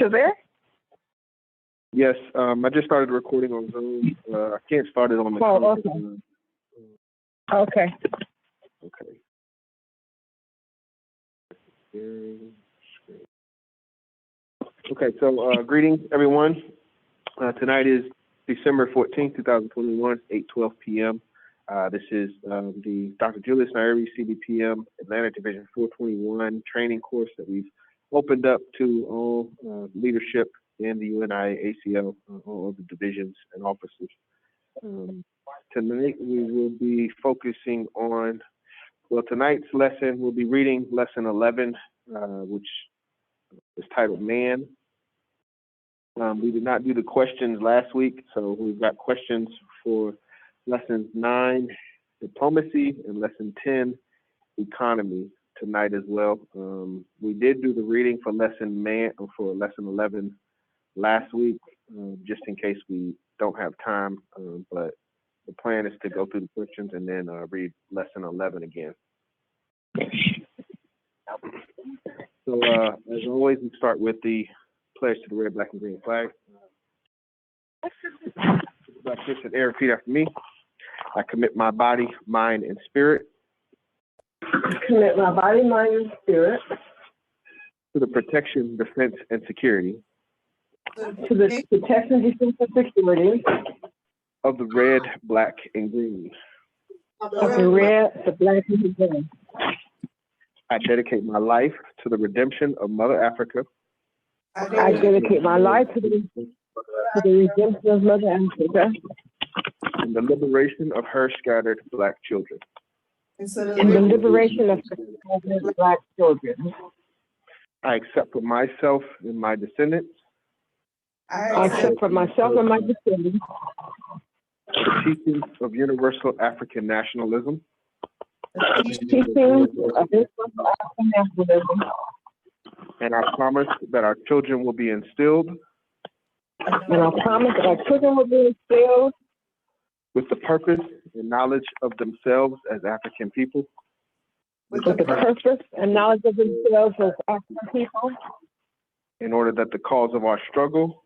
still there? Yes, I just started recording on Zoom. I can't start it on the okay. Okay. Okay. Okay, so greetings, everyone. Tonight is December 14th, 2021, 8:12 p.m. This is the Dr. Julius Nairi CBPM Atlanta Division 421 training course that we've opened up to all leadership in the UNIA-ACL, all the divisions and officers. Tonight we will be focusing on, well, tonight's lesson, we'll be reading lesson 11, which is titled Man. We did not do the questions last week, so we've got questions for lessons 9, Diplomacy, and lesson 10, Economy, tonight as well. We did do the reading for lesson 11 last week, just in case we don't have time, but the plan is to go through the questions and then read lesson 11 again. So as always, we start with the pledge to the red, black, and green flag. Black Christian air, repeat after me. I commit my body, mind, and spirit. Commit my body, mind, and spirit To the protection, defense, and security. To the protection, defense, and security of the red, black, and green. Of the red, the black, and the green. I dedicate my life to the redemption of Mother Africa. I dedicate my life to the redemption of Mother Africa. And the liberation of her scattered black children. And the liberation of her scattered black children. I accept for myself and my descendants. I accept for myself and my descendants the teachings of universal African nationalism. And I promise that our children will be instilled. With the purpose and knowledge of themselves as African people. With the purpose and knowledge of themselves as African people. In order that the cause of our struggle.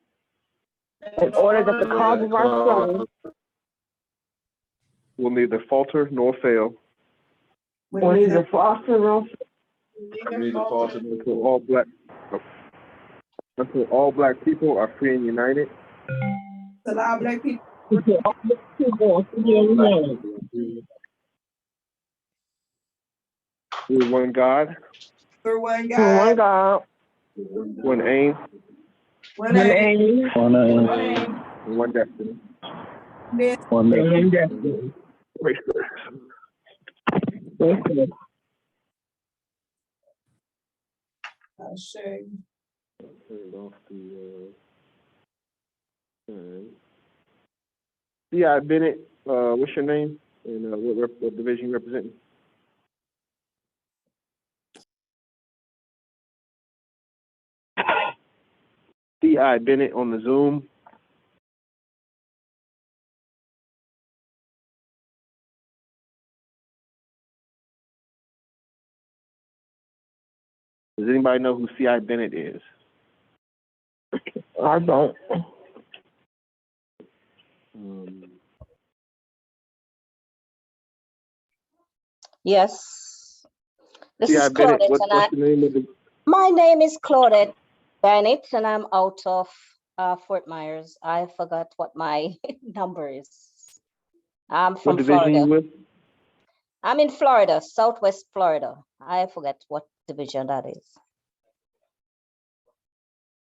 Will neither falter nor fail. Until all black people are free and united. Until all black people are free and united. Through one God. One God. One aim. One aim. One destiny. One destiny. C.I. Bennett, what's your name and what division you representing? C.I. Bennett on the Zoom. Does anybody know who C.I. Bennett is? I don't. Yes. This C.I. is Bennett, Claudette. what's the name of the... My name is Claudette Bennett, and I'm out of Fort Myers. I forgot what my number is. I'm from Florida. You with? I'm in Florida, Southwest Florida. I forget what division that is.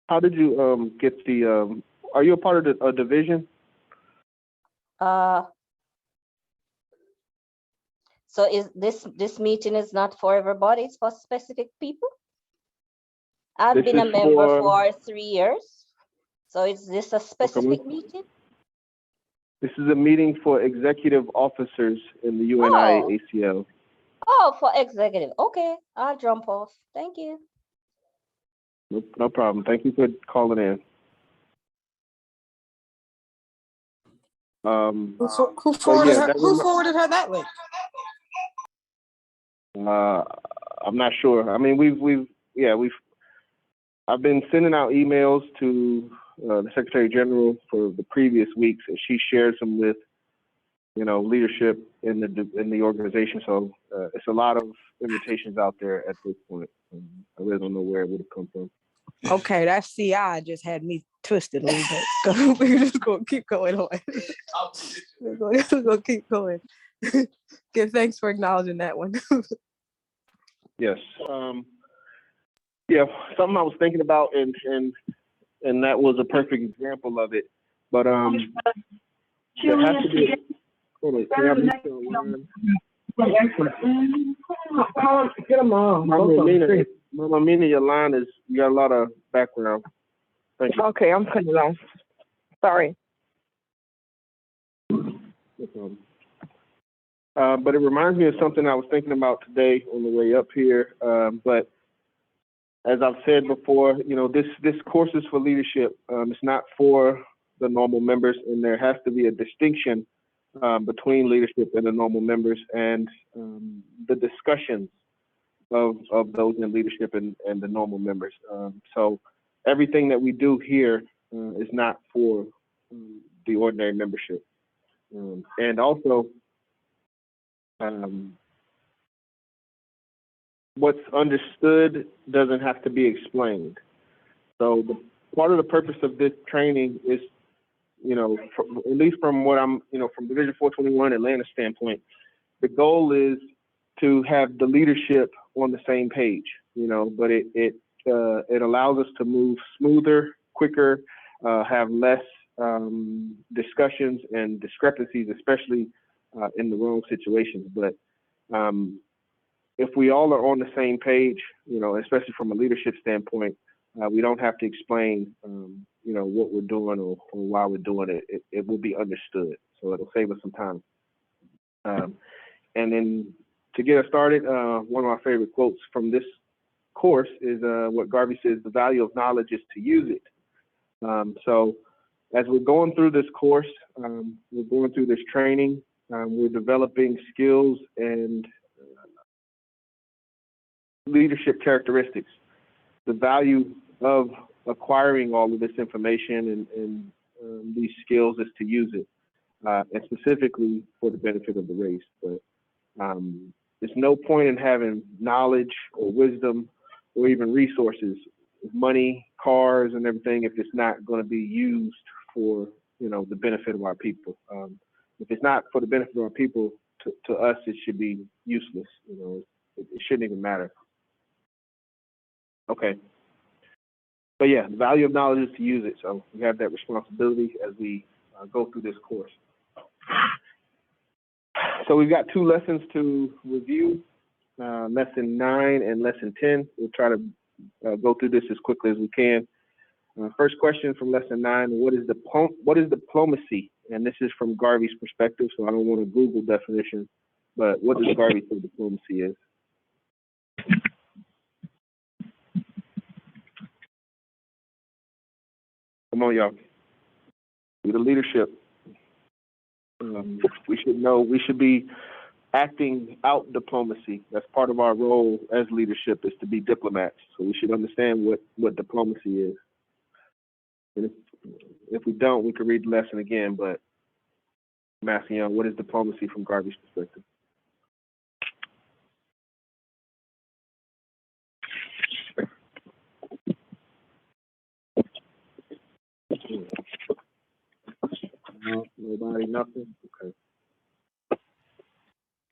How did you get the? Are you a part of a division? So is this meeting is not for everybody? It's for specific people. I've been a member for 3 years. So is this a specific meeting? This is a meeting for executive officers in the UNIA-ACL. Oh, for executive. Okay, I'll jump off. Thank you. No problem. Thank you for calling in. Who forwarded her that link? I'm not sure. I mean, we've I've been sending out emails to the Secretary General for the previous weeks, and she shares them with, leadership in the organization. So it's a lot of invitations out there at this point. I really don't know where it would have come from. Okay, that CI just had me twisted a little bit. So we're just gonna keep going on. We're gonna keep going. Give thanks for acknowledging that one. Yes. Something I was thinking about, and that was a perfect example of it. But there has to be. Hold on, can I be still online? Get them on. Mama Mina, your line is, you got a lot of background. Thank you. Okay, I'm cutting it off. Sorry. No problem. But it reminds me of something I was thinking about today on the way up here. But as I've said before, this course is for leadership. It's not for the normal members, and there has to be a distinction between leadership and the normal members, and the discussions of those in leadership and the normal members. So everything that we do here is not for the ordinary membership. And also, what's understood doesn't have to be explained. So part of the purpose of this training is, at least from what I'm, from Division 421 Atlanta standpoint, the goal is to have the leadership on the same page, but it allows us to move smoother, quicker, have less discussions and discrepancies, especially in the wrong situations. But if we all are on the same page, especially from a leadership standpoint, we don't have to explain, what we're doing or why we're doing it. It will be understood. So it'll save us some time. And then to get us started, one of my favorite quotes from this course is what Garvey says: the value of knowledge is to use it. So as we're going through this course, we're going through this training, we're developing skills and leadership characteristics. The value of acquiring all of this information and these skills is to use it, and specifically for the benefit of the race. But there's no point in having knowledge or wisdom or even resources, money, cars, and everything if it's not going to be used for, the benefit of our people. If it's not for the benefit of our people, to us, it should be useless. It shouldn't even matter. Okay. But yeah, the value of knowledge is to use it. So we have that responsibility as we go through this course. So we've got 2 lessons to review, lesson 9 and lesson 10. We'll try to go through this as quickly as we can. First question from lesson 9: what is diplomacy? And this is from Garvey's perspective, so I don't want to Google definition, but what does Garvey say diplomacy is? Come on, y'all. With the leadership, we should know, we should be acting out diplomacy. That's part of our role as leadership, is to be diplomats. So we should understand what diplomacy is. And if we don't, we can read the lesson again, but I'm asking you, what is diplomacy from Garvey's perspective? Nobody, nothing? Okay.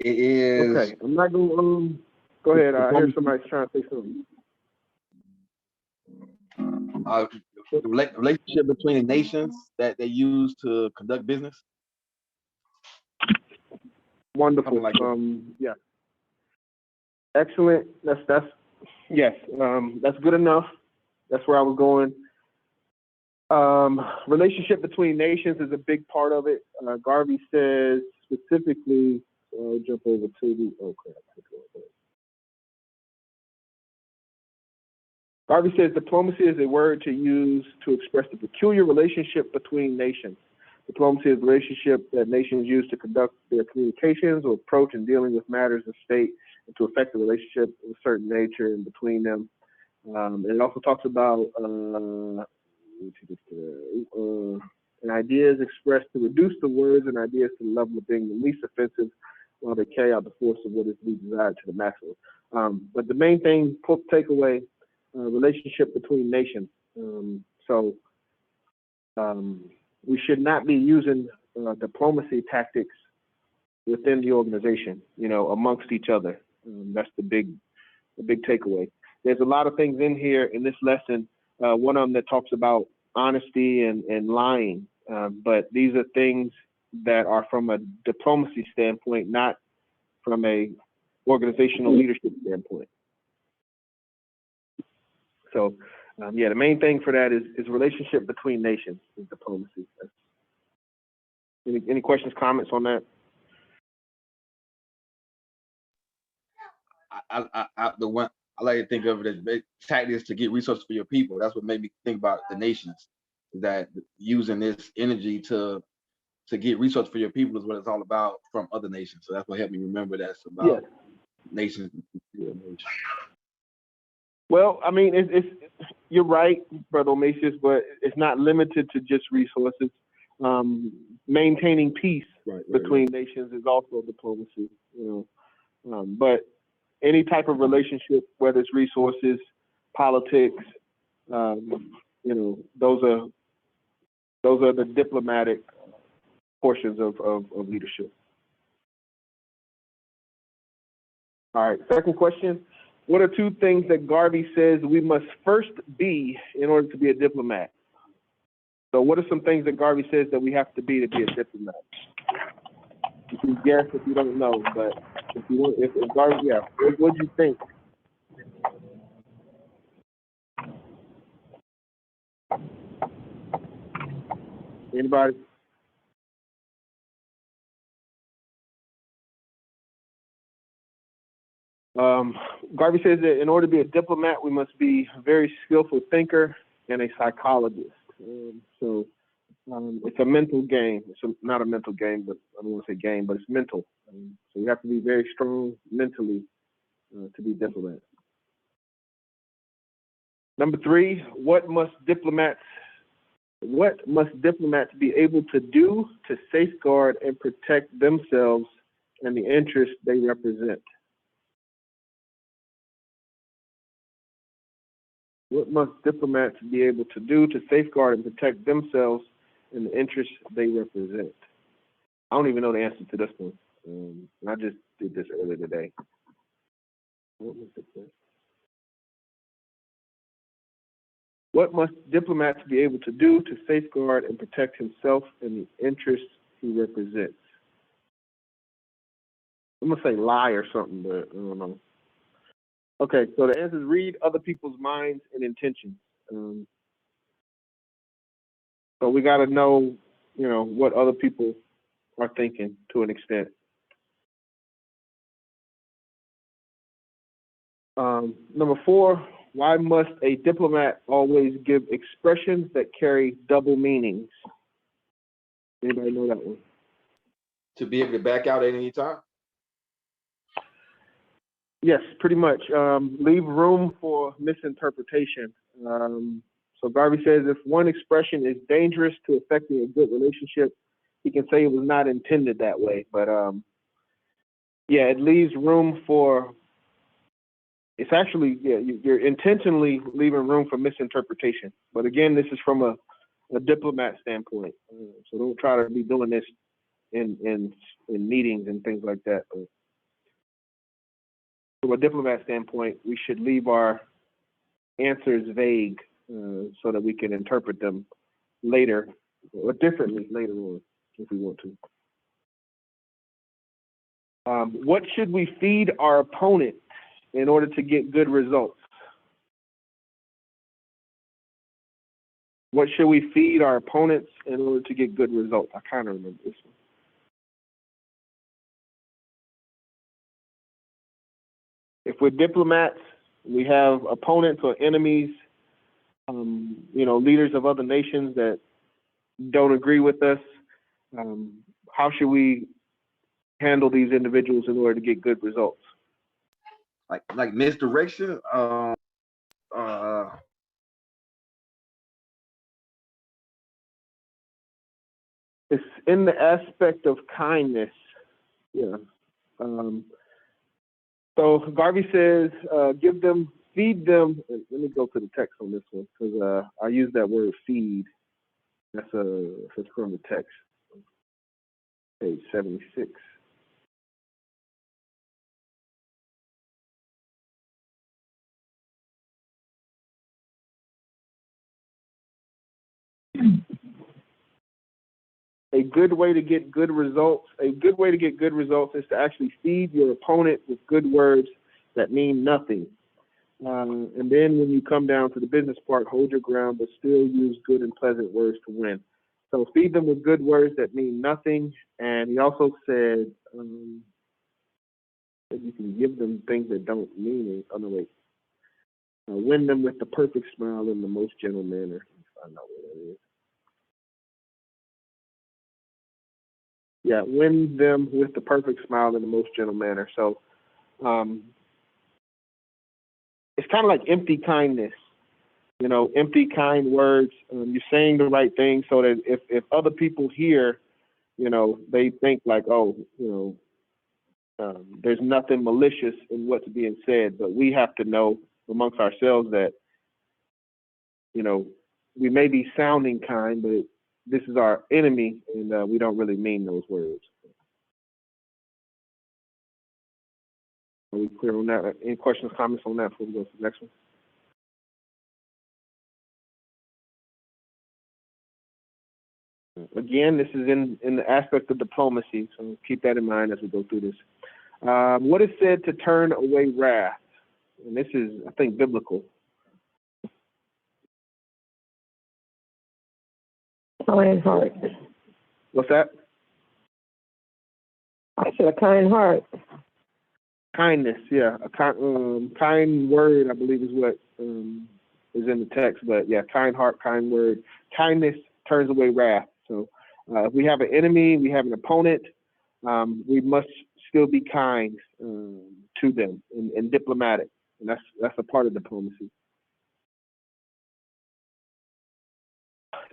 It is. Okay, I'm not going to, go ahead. I hear somebody's trying to say something. The relationship between the nations that they use to conduct business. Wonderful. Like yeah. Excellent. That's yes. That's good enough. That's where I was going. Relationship between nations is a big part of it. Garvey says specifically, I'll jump over to the, Garvey says diplomacy is a word to use to express the peculiar relationship between nations. Diplomacy is a relationship that nations use to conduct their communications or approach in dealing with matters of state and to affect the relationship of a certain nature and between them. It also talks about and ideas expressed to reduce the words and ideas to the level of being the least offensive while they carry out the force of what is to be desired to the maximum. But the main thing, takeaway, relationship between nations. We should not be using diplomacy tactics within the organization, amongst each other. That's the big takeaway. There's a lot of things in here in this lesson. One of them that talks about honesty and lying, but these are things that are from a diplomacy standpoint, not from a organizational leadership standpoint. So, the main thing for that is relationship between nations, is diplomacy. Any questions, comments on that? The one I like to think of it as tactics to get resources for your people. That's what made me think about the nations. That using this energy to get resources for your people is what it's all about from other nations. So that's what helped me remember that's about nations. Well, I mean, it's you're right, Brother Omasius, but it's not limited to just resources. Maintaining peace between nations is also diplomacy, but any type of relationship, whether it's resources, politics, those are the diplomatic portions of leadership. All right, second question. What are two things that Garvey says we must first be in order to be a diplomat? So what are some things that Garvey says that we have to be a diplomat? You can guess if you don't know, but if you want, if Garvey, what do you think? Anybody? Garvey says that in order to be a diplomat, we must be a very skillful thinker and a psychologist. It's a mental game. It's not a mental game, but I don't want to say game, but it's mental. So you have to be very strong mentally to be diplomat. Number 3, what must diplomats be able to do to safeguard and protect themselves and the interests they represent? What must diplomats be able to do to safeguard and protect themselves and the interests they represent? I don't even know the answer to this one. I just did this earlier today. What must diplomats be able to do to safeguard and protect himself and the interests he represents? I'm going to say lie or something, but I don't know. Okay, so the answer is read other people's minds and intentions. So we got to know, what other people are thinking to an extent. Number 4, why must a diplomat always give expressions that carry double meanings? Anybody know that one? To be able to back out at any time? Yes, pretty much. Leave room for misinterpretation. So Garvey says if one expression is dangerous to affecting a good relationship, he can say it was not intended that way. But it leaves room for, it's actually, you're intentionally leaving room for misinterpretation. But again, this is from a diplomat standpoint. So don't try to be doing this in meetings and things like that. But from a diplomat standpoint, we should leave our answers vague so that we can interpret them later or differently later on if we want to. What should we feed our opponent in order to get good results? What should we feed our opponents in order to get good results? I kind of remember this one. If we're diplomats, we have opponents or enemies, leaders of other nations that don't agree with us. How should we handle these individuals in order to get good results? Like misdirection, it's in the aspect of kindness. Yeah. So Garvey says, give them, feed them. Let me go to the text on this one because I use that word feed. That's from the text, page 76. A good way to get good results. A good way to get good results is to actually feed your opponent with good words that mean nothing. And then when you come down to the business part, hold your ground, but still use good and pleasant words to win. So feed them with good words that mean nothing. And he also said that you can give them things that don't mean it. Oh, no, wait. Win them with the perfect smile in the most gentle manner. I know what that is. Yeah, win them with the perfect smile in the most gentle manner. So it's kind of like empty kindness, you know, empty kind words. You're saying the right thing so that if other people hear, you know, they think like, oh, you know, there's nothing malicious in what's being said. But we have to know amongst ourselves that, you know, we may be sounding kind, but this is our enemy, and we don't really mean those words. Are we clear on that? Any questions, comments on that before we go to the next one? Again, this is in the aspect of diplomacy, so keep that in mind as we go through this. What is said to turn away wrath? And this is, I think, biblical. Kind heart. What's that? I said a kind heart. Kindness, yeah. A kind word, I believe, is what is in the text. But yeah, kind heart, kind word. Kindness turns away wrath. So if we have an enemy, we have an opponent, we must still be kind to them and diplomatic. And that's a part of diplomacy.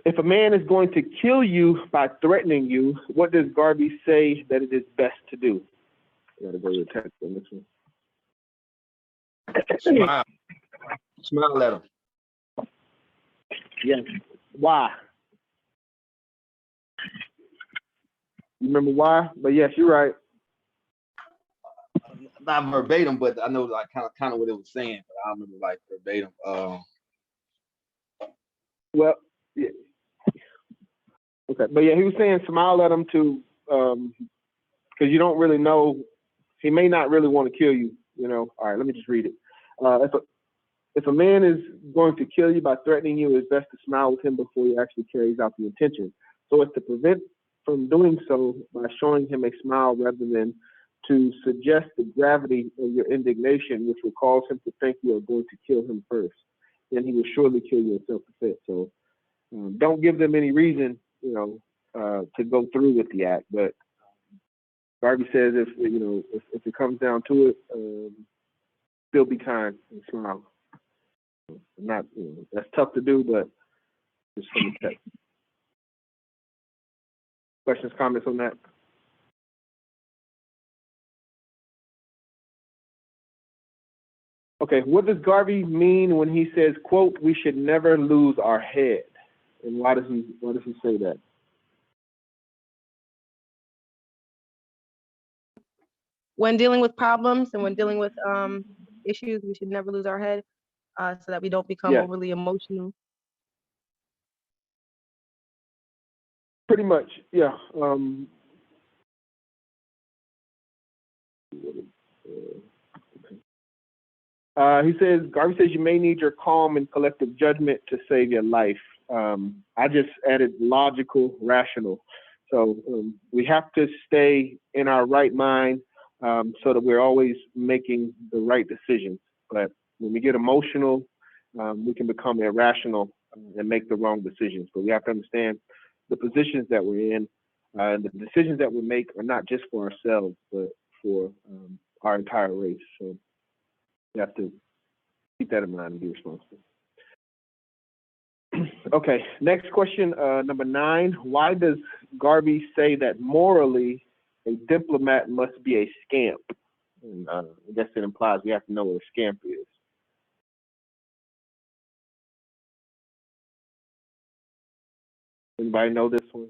If a man is going to kill you by threatening you, what does Garvey say that it is best to do? I gotta go to the text on this one. Smile. Smile at him. Yes. Why? You remember why? But yes, you're right. Not verbatim, but I know like kind of what it was saying, but I don't remember like verbatim. Well, yeah. Okay, but yeah, he was saying smile at him to, because you don't really know. He may not really want to kill you. You know. All right, let me just read it. If a man is going to kill you by threatening you, it's best to smile with him before he actually carries out the intention. So as to prevent from doing so by showing him a smile rather than to suggest the gravity of your indignation, which will cause him to think you are going to kill him first. Then he will surely kill you in self-defense. So don't give them any reason, you know, to go through with the act. But Garvey says if it comes down to it, still be kind and smile. Not, you know, that's tough to do, but just from the text. Questions, comments on that? Okay, what does Garvey mean when he says, quote, we should never lose our head? And why does he say that? When dealing with problems and when dealing with issues, we should never lose our head so that we don't become overly emotional. Pretty much, yeah. Garvey says you may need your calm and collective judgment to save your life. I just added logical, rational. So we have to stay in our right mind so that we're always making the right decisions. But when we get emotional, we can become irrational and make the wrong decisions. But we have to understand the positions that we're in, and the decisions that we make are not just for ourselves, but for our entire race. So you have to keep that in mind and be responsible. Okay, next question, number 9. Why does Garvey say that morally a diplomat must be a scamp? And, I guess it implies we have to know what a scamp is. Anybody know this one?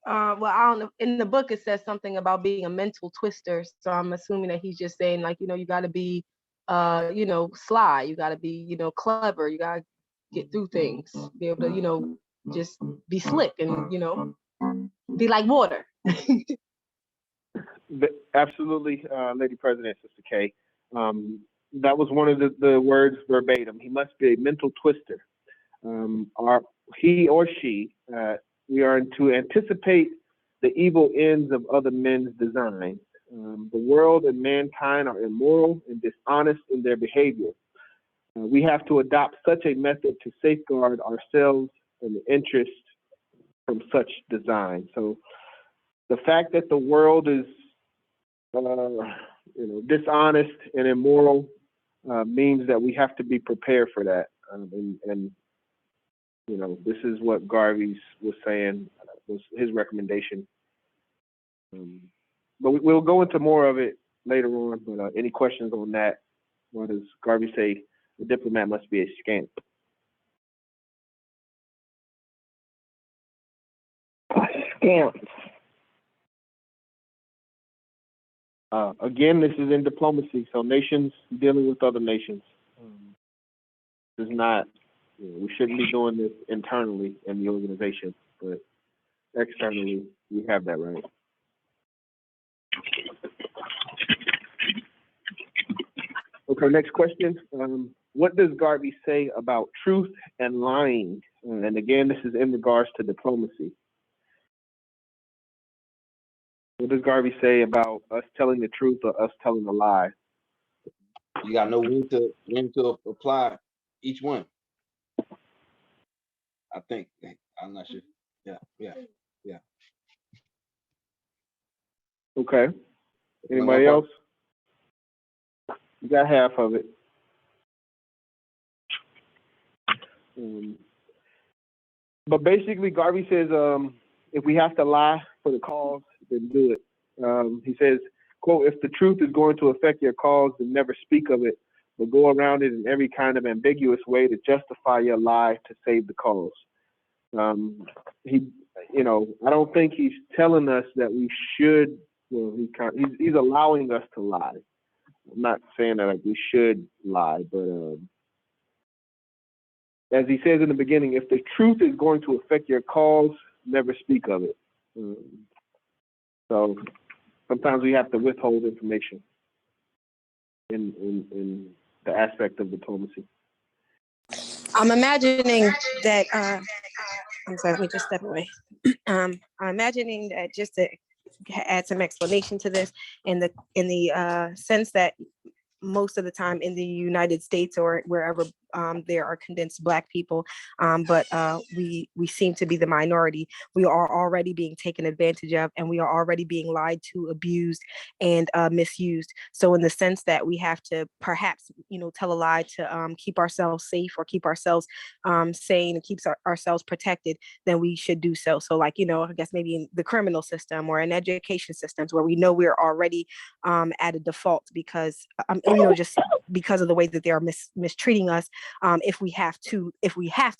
Well, I don't know. In the book, it says something about being a mental twister. So I'm assuming that he's just saying, like, you got to be, sly. You got to be, clever. You got to get through things. Be able to, just be slick and, be like water. Absolutely, Lady President, Sister K. That was one of the words verbatim. He must be a mental twister. He or she, we are to anticipate the evil ends of other men's designs. The world and mankind are immoral and dishonest in their behavior. We have to adopt such a method to safeguard ourselves and the interest from such design. So the fact that the world is dishonest and immoral means that we have to be prepared for that. And this is what Garvey was saying, was his recommendation. But we'll go into more of it later on. But any questions on that? What does Garvey say? The diplomat must be a scamp. Scamp. Again, this is in diplomacy, so nations dealing with other nations. This is not, we shouldn't be doing this internally in the organization, but externally, we have that right. Okay, next question. What does Garvey say about truth and lying? And again, this is in regards to diplomacy. What does Garvey say about us telling the truth or us telling a lie? You gotta know when to apply each one. I think. I'm not sure. Yeah. Okay. Anybody else? You got half of it. But basically, Garvey says if we have to lie for the cause, then do it. He says, quote, if the truth is going to affect your cause, then never speak of it, but go around it in every kind of ambiguous way to justify your lie to save the cause. I don't think he's telling us that we should. Well, he's allowing us to lie. I'm not saying that like we should lie, but as he says in the beginning, if the truth is going to affect your cause, never speak of it. So sometimes we have to withhold information in the aspect of diplomacy. I'm imagining that. I'm sorry. Let me just step away. I'm imagining that, just to add some explanation to this, in the sense that most of the time in the United States or wherever there are condensed Black people, but we seem to be the minority. We are already being taken advantage of, and we are already being lied to, abused, and misused. So in the sense that we have to perhaps, tell a lie to keep ourselves safe or keep ourselves sane and keep ourselves protected, then we should do so. So I guess maybe in the criminal system or in education systems where we know we're already at a default because just because of the way that they are mistreating us. If we have to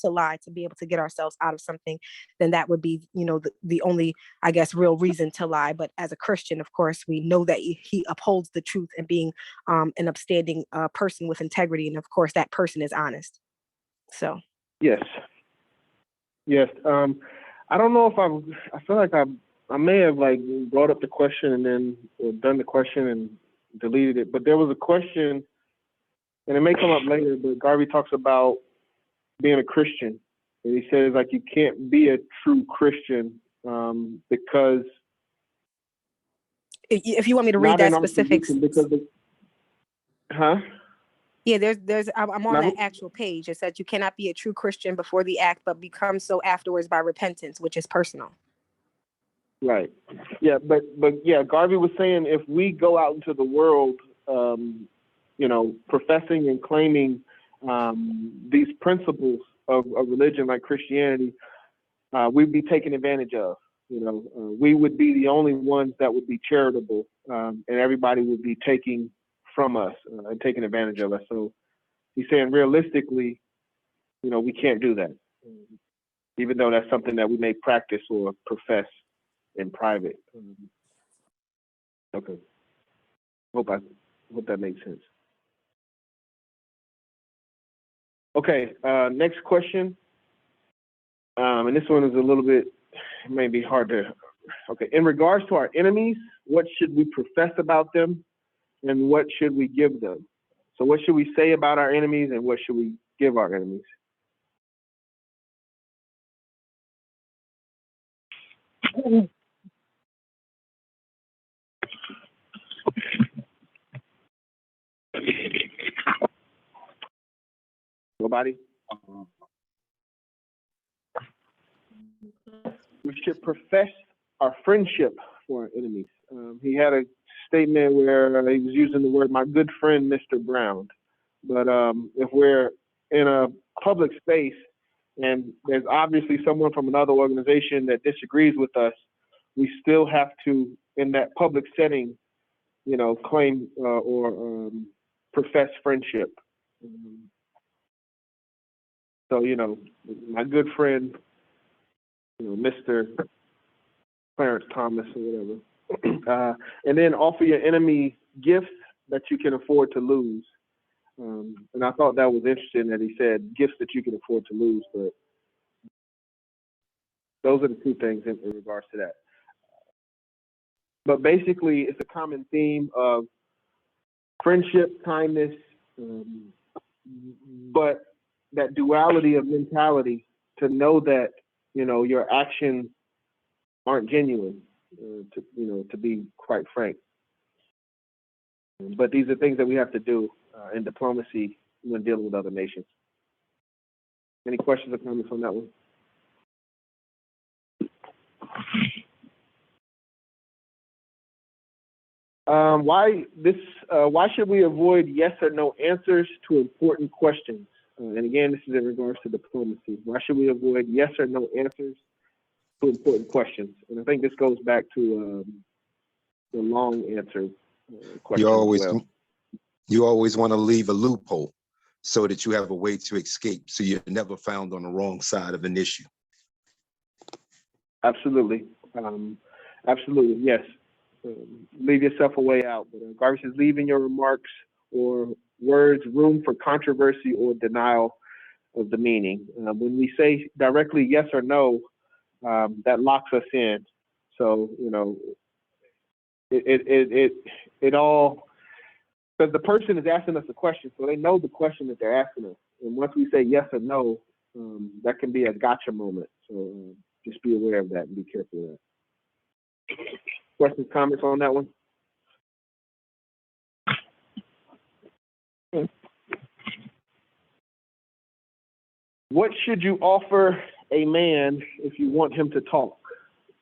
lie to be able to get ourselves out of something, then that would be, the only, I guess, real reason to lie. But as a Christian, of course, we know that he upholds the truth and being an upstanding person with integrity. And of course, that person is honest. So. Yes. I don't know if I feel like I may have brought up the question and then done the question and deleted it, but there was a question, and it may come up later, but Garvey talks about being a Christian, and he says you can't be a true Christian because if you want me to read that specifics, yeah, there's I'm on that actual page. It says you cannot be a true Christian before the act, but become so afterwards by repentance, which is personal. Right. Yeah, but Garvey was saying if we go out into the world, professing and claiming these principles of religion like Christianity, we'd be taken advantage of. We would be the only ones that would be charitable, and everybody would be taking from us and taking advantage of us. So he's saying realistically, we can't do that, even though that's something that we may practice or profess in private. Okay. Hope that makes sense. Okay, next question. And this one is a little bit, it may be hard to, okay. In regards to our enemies, what should we profess about them and what should we give them? So what should we say about our enemies and what should we give our enemies? Nobody? We should profess our friendship for our enemies. He had a statement where he was using the word, my good friend, Mr. Brown. But if we're in a public space and there's obviously someone from another organization that disagrees with us, we still have to, in that public setting, claim or profess friendship. So, my good friend, Mr. Clarence Thomas or whatever. And then offer your enemy gifts that you can afford to lose. And I thought that was interesting that he said gifts that you can afford to lose, but those are the two things in regards to that. But basically, it's a common theme of friendship, kindness, but that duality of mentality to know that, your actions aren't genuine, to be quite frank. But these are things that we have to do in diplomacy when dealing with other nations. Any questions or comments on that one? Why should we avoid yes or no answers to important questions? And again, this is in regards to diplomacy. Why should we avoid yes or no answers to important questions? And I think this goes back to the long answer question. You always want to leave a loophole so that you have a way to escape, so you're never found on the wrong side of an issue. Absolutely. Absolutely, yes. Leave yourself a way out. But Garvey says, leave in your remarks or words room for controversy or denial of the meaning. When we say directly yes or no, that locks us in. So, it all, because the person is asking us a question, so they know the question that they're asking us. And once we say yes or no, that can be a gotcha moment. So just be aware of that and be careful of that. Questions, comments on that one? What should you offer a man if you want him to talk?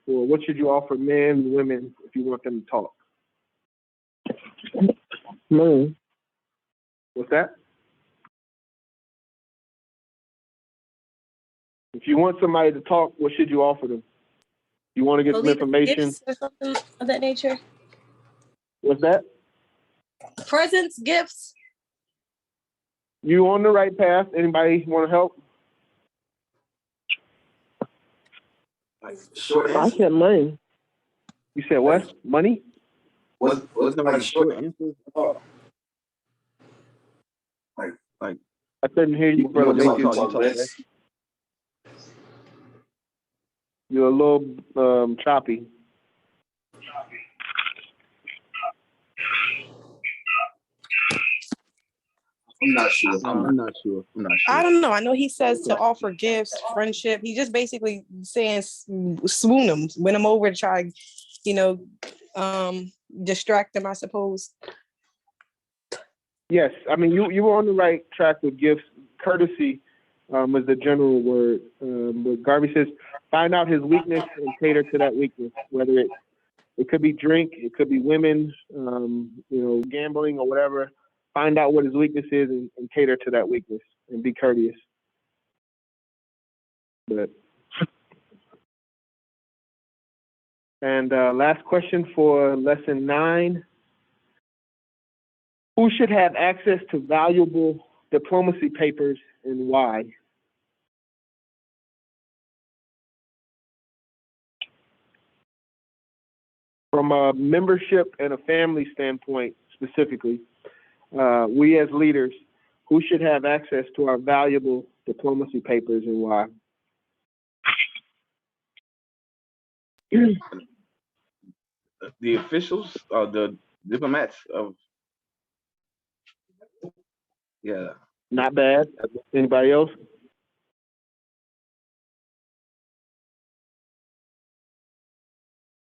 Or what should you offer men and women if you want them to talk? Money. What's that? If you want somebody to talk, what should you offer them? You want to get some information? Gifts or something of that nature. What's that? Presents, gifts. You on the right path. Anybody want to help? Short I answer. said money. You said what? Money? Wasn't like short answers? Like I couldn't hear you, brother. You're a little choppy. I'm not sure. I don't know. I know he says to offer gifts, friendship. He just basically saying swoon them, win them over to try, distract them, I suppose. Yes, I mean you were on the right track with gifts. Courtesy is the general word. But Garvey says find out his weakness and cater to that weakness. Whether it could be drink, it could be women, gambling or whatever. find out what his weakness is and cater to that weakness and be courteous. But and last question for lesson 9. Who should have access to valuable diplomacy papers and why? From a membership and a family standpoint specifically, we as leaders, who should have access to our valuable diplomacy papers and why? The officials or the diplomats of, yeah. Not bad. Anybody else?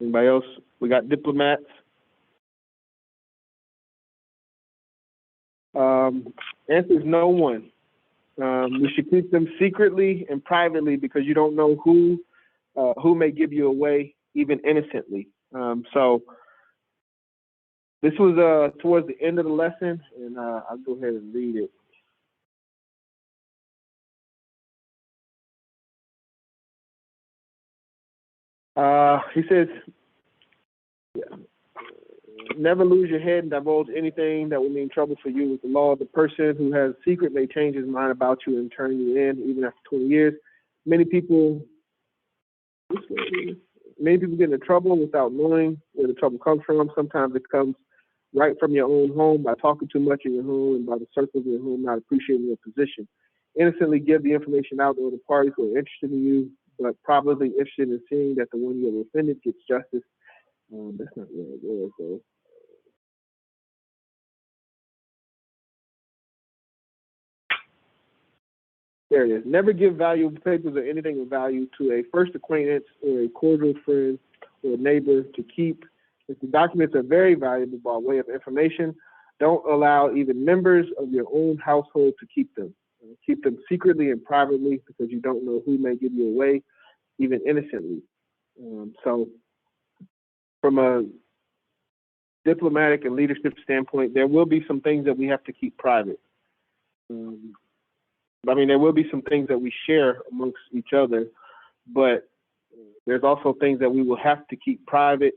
Anybody else? We got diplomats. Answer is no one. We should keep them secretly and privately because you don't know who may give you away, even innocently. So this was towards the end of the lesson, and I'll go ahead and read it. He says, never lose your head and divulge anything that would mean trouble for you with the law. The person who has a secret may change his mind about you and turn you in, even after 20 years. Many people get into trouble without knowing where the trouble comes from. Sometimes it comes right from your own home by talking too much in your home and by the circle of your home not appreciating your position. Innocently give the information out to other parties who are interested in you, but probably interested in seeing that the one you have offended gets justice. That's not where it was, though. There it is. Never give valuable papers or anything of value to a first acquaintance or a cordial friend or a neighbor to keep. If the documents are very valuable by way of information, don't allow even members of your own household to keep them. Keep them secretly and privately because you don't know who may give you away, even innocently. So from a diplomatic and leadership standpoint, there will be some things that we have to keep private. I mean, there will be some things that we share amongst each other, but there's also things that we will have to keep private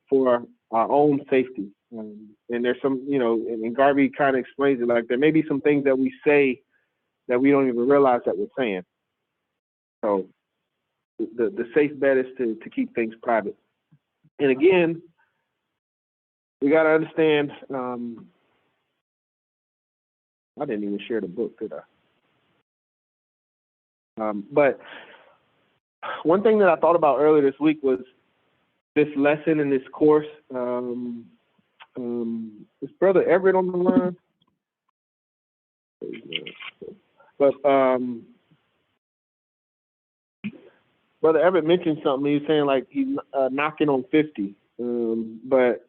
for our own safety. And there's some, and Garvey kind of explains it like there may be some things that we say that we don't even realize that we're saying. So the safe bet is to keep things private. And again, we got to understand, I didn't even share the book, did I? But one thing that I thought about earlier this week was this lesson in this course. Is Brother Everett on the line? But Brother Everett mentioned something. He was saying like he's knocking on 50. But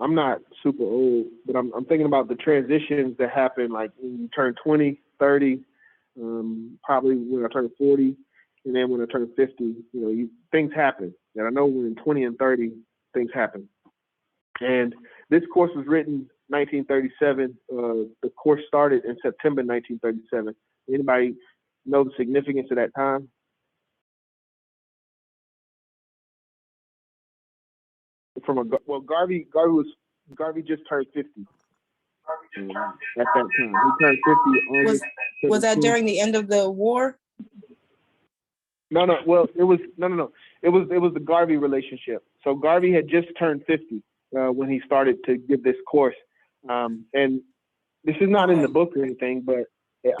I'm not super old, but I'm thinking about the transitions that happen like when you turn 20, 30. Probably when I turn 40, and then when I turn 50, things happen. And I know when 20 and 30, things happen. And this course was written 1937. The course started in September 1937. Anybody know the significance of that time? Garvey just turned 50. At that time, he turned 50. Was that during the end of the war? No. Well, it was no. It was the Garvey relationship. So Garvey had just turned 50 when he started to give this course, and this is not in the book or anything, but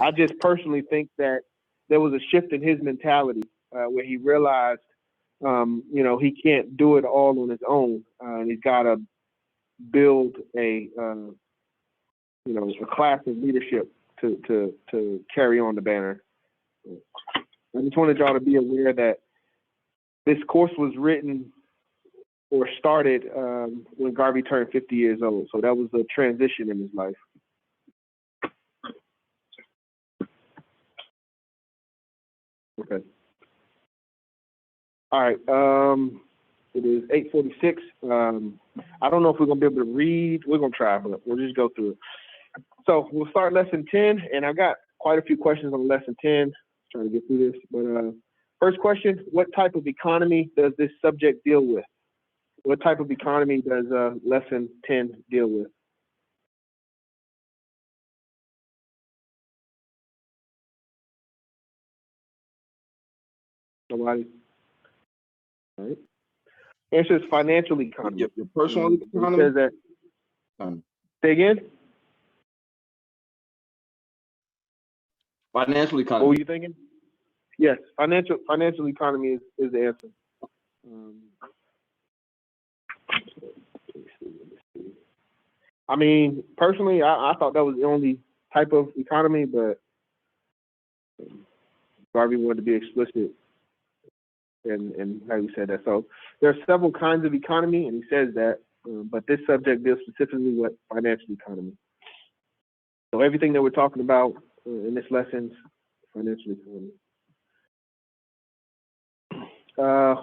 I just personally think that there was a shift in his mentality where he realized, he can't do it all on his own, and he's got to build a class of leadership to carry on the banner. I just wanted y'all to be aware that this course was written or started when Garvey turned 50 years old. So that was a transition in his life. Okay. All right. It is 8:46. I don't know if we're gonna be able to read. We're gonna try, but we'll just go through it. So we'll start lesson 10, and I've got quite a few questions on lesson 10. Trying to get through this, but first question: what type of economy does this subject deal with? What type of economy does lesson 10 deal with? Nobody? All right. Answer is financial economy. Your personal It economy. says that. Say again? Financial What economy. were you thinking? Yes, financial economy is the answer. I mean, personally, I thought that was the only type of economy, but Garvey wanted to be explicit and how he said that. So there are several kinds of economy, and he says that, but this subject deals specifically with financial economy. So everything that we're talking about in this lesson, financial economy.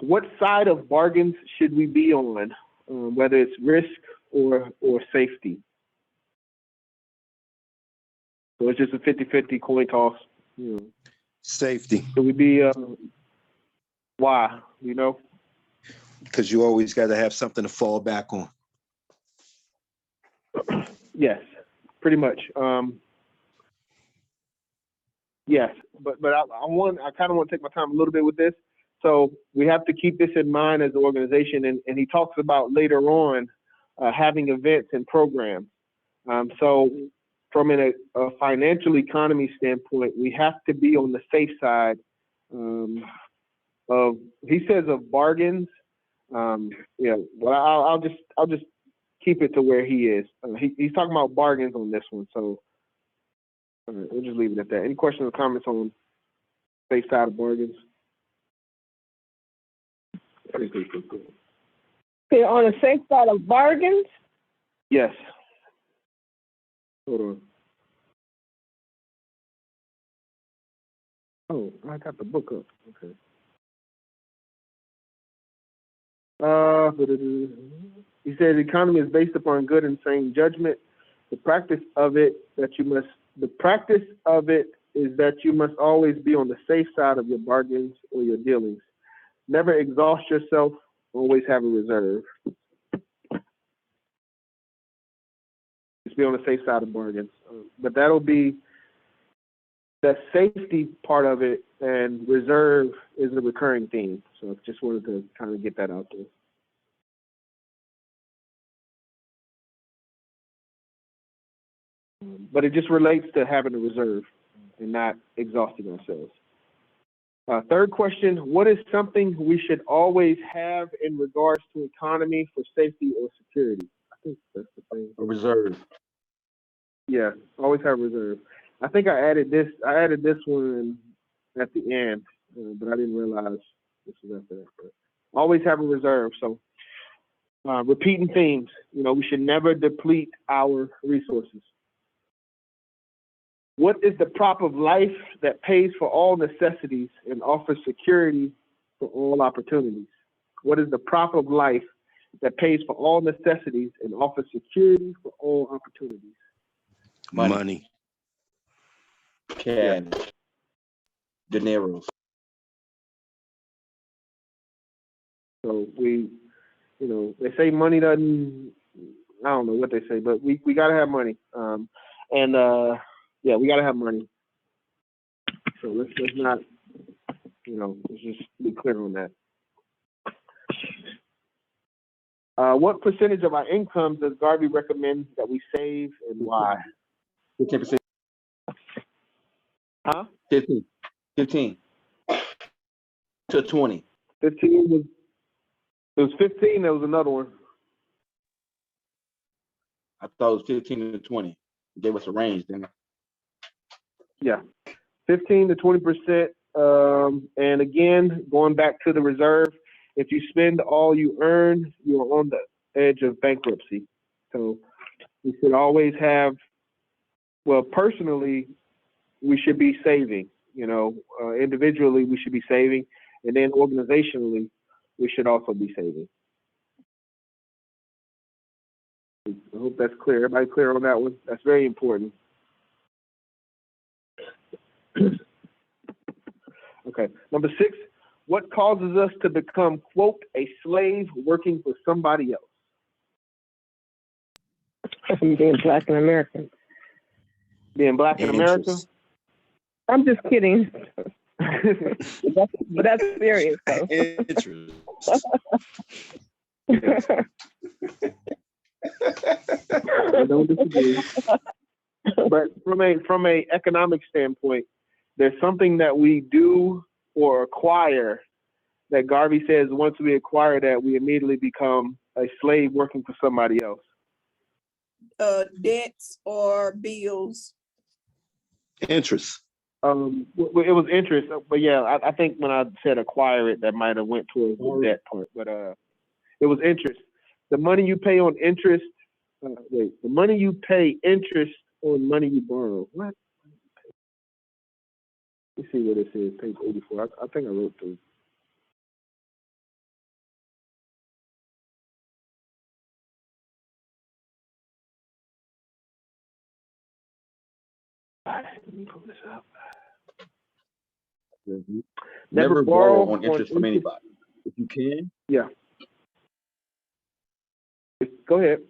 What side of bargains should we be on, whether it's risk or safety? So it's just a 50-50 coin toss. You know. Safety. Should we be, why, you know? Because you always got to have something to fall back on. Yes, pretty much. Yes, but I kind of want to take my time a little bit with this. So we have to keep this in mind as an organization, and he talks about later on having events and programs. So from a financial economy standpoint, we have to be on the safe side of, he says, of bargains. Yeah, well, I'll just keep it to where he is. He's talking about bargains on this one, so we'll just leave it at that. Any questions or comments on safe side of bargains? Okay, on the safe side of bargains? Yes. Hold on. Oh, I got the book up. Okay. He says economy is based upon good and sane judgment. The practice of it is that you must always be on the safe side of your bargains or your dealings. Never exhaust yourself, always have a reserve. Just be on the safe side of bargains. But that'll be the safety part of it, and reserve is a recurring theme. So I just wanted to kind of get that out there. But it just relates to having a reserve and not exhausting ourselves. Third question, what is something we should always have in regards to economy for safety or security? I think that's the thing. A reserve. Yeah, always have reserve. I think I added this one at the end, but I didn't realize this was after that. But always have a reserve. So repeating themes, we should never deplete our resources. What is the prop of life that pays for all necessities and offers security for all opportunities? What is the prop of life that pays for all necessities and offers security for all opportunities? Money. Cash. Yeah. Dineros. So we, they say money doesn't, I don't know what they say, but we got to have money. Yeah, we got to have money. So let's not, let's just be clear on that. What percentage of our income does Garvey recommend that we save and why? 15%. Huh? 15 to 20. 15 was, it was 15, there was another one. I thought it was 15 to 20. They gave us a range, didn't they? Yeah, 15 to 20%. And again, going back to the reserve, if you spend all you earn, you're on the edge of bankruptcy. So we should always have, well, personally, we should be saving, individually we should be saving, and then organizationally, we should also be saving. I hope that's clear. Everybody clear on that one? That's very important. Okay, number 6, what causes us to become, quote, a slave working for somebody else? Being Black and American. Being Black in America? Interest. I'm just kidding. but that's serious, though. Interest. I don't disagree. But from a economic standpoint, there's something that we do or acquire that Garvey says once we acquire that, we immediately become a slave working for somebody else. Debts or bills. Interest. It was interest, but yeah, I think when I said acquire it, that might have went towards the debt part, but it was interest. The money you pay on interest, the money you pay interest on money you borrow. What? Let me see what this is, page 84. I think I wrote through. Let me pull this up. Never borrow on interest from anybody. If you can. Yeah. Go ahead.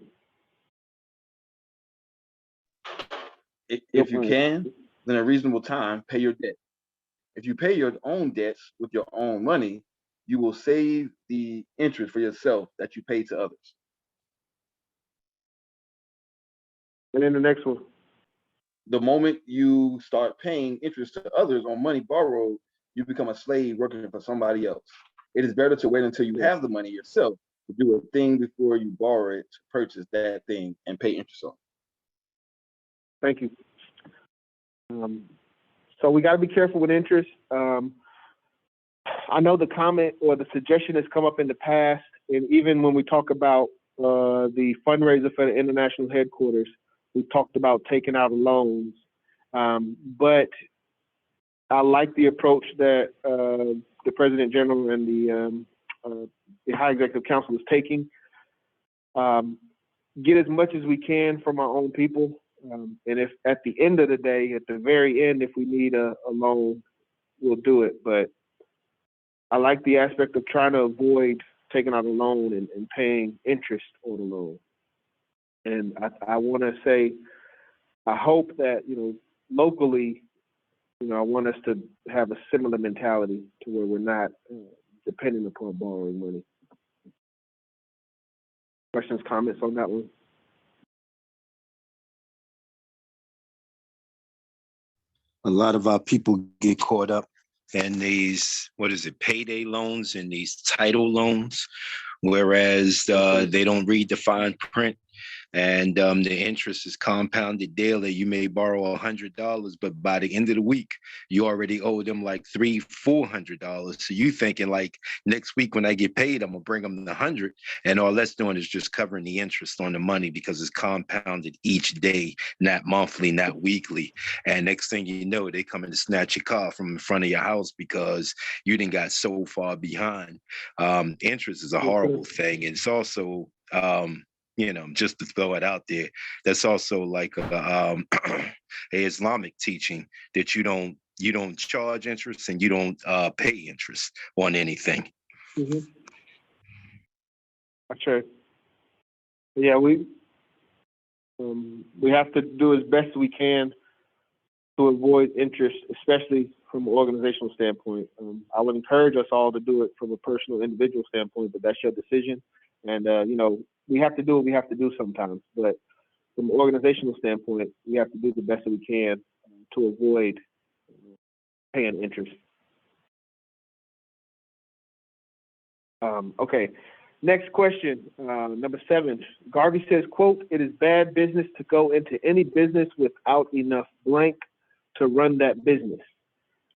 If you can, then a reasonable time, pay your debt. If you pay your own debts with your own money, you will save the interest for yourself that you pay to others. And then the next one. The moment you start paying interest to others on money borrowed, you become a slave working for somebody else. It is better to wait until you have the money yourself to do a thing before you borrow it to purchase that thing and pay interest on it. Thank you. So we got to be careful with interest. I know the comment or the suggestion has come up in the past, and even when we talk about the fundraiser for the international headquarters, we talked about taking out loans. But I like the approach that the President General and the High Executive Council is taking. Get as much as we can from our own people. And if at the end of the day, at the very end, if we need a loan, we'll do it. But I like the aspect of trying to avoid taking out a loan and paying interest on a loan. And I want to say, I hope that, locally, I want us to have a similar mentality to where we're not depending upon borrowing money. Questions, comments on that one? A lot of our people get caught up in these, payday loans and these title loans, whereas they don't read the fine print. And the interest is compounded daily. You may borrow $100, but by the end of the week, you already owe them like $300-400. So you thinking like next week when I get paid, I'm gonna bring them the 100, and all that's doing is just covering the interest on the money because it's compounded each day, not monthly, not weekly. And next thing you know, they come in to snatch your car from in front of your house because you didn't got so far behind. Interest is a horrible thing, and it's also just to throw it out there, that's also like a Islamic teaching that you don't charge interest and you don't pay interest on anything. Mm-hmm. That's right. Yeah, we have to do as best we can to avoid interest, especially from an organizational standpoint. I would encourage us all to do it from a personal, individual standpoint, but that's your decision. And we have to do what we have to do sometimes, but from an organizational standpoint, we have to do the best that we can to avoid paying interest. Okay, next question, number 7. Garvey says, quote, "It is bad business to go into any business without enough blank to run that business.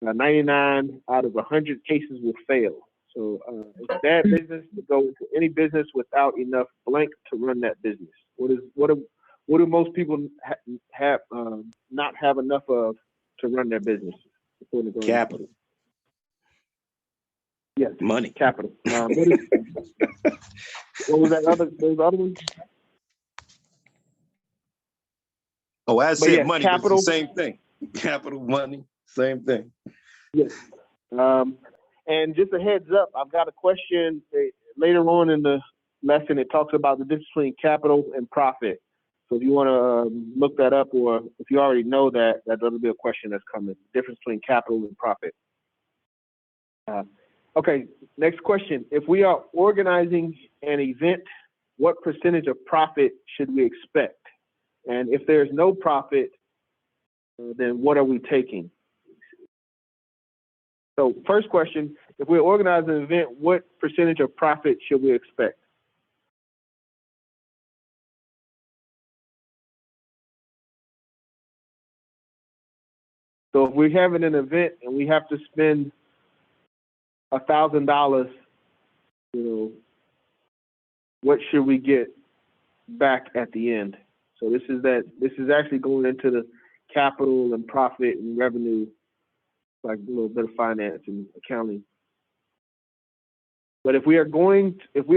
99 out of 100 cases will fail. So it's bad business to go into any business without enough blank to run that business. What do most people not have enough of to run their business? Capital. Yes. Money. Capital. What was those other ones? Oh, I But said yes, money, but it's the capital. same thing. Capital money, same thing. Yes. And just a heads up, I've got a question later on in the lesson. It talks about the difference between capital and profit. So if you want to look that up, or if you already know that, that'll be a question that's coming. Difference between capital and profit. Okay, next question. If we are organizing an event, what percentage of profit should we expect? And if there's no profit, then what are we taking? So first question, if we organize an event, what percentage of profit should we expect? So if we're having an event and we have to spend $1,000, what should we get back at the end? So this is actually going into the capital and profit and revenue, like a little bit of finance and accounting. But if we are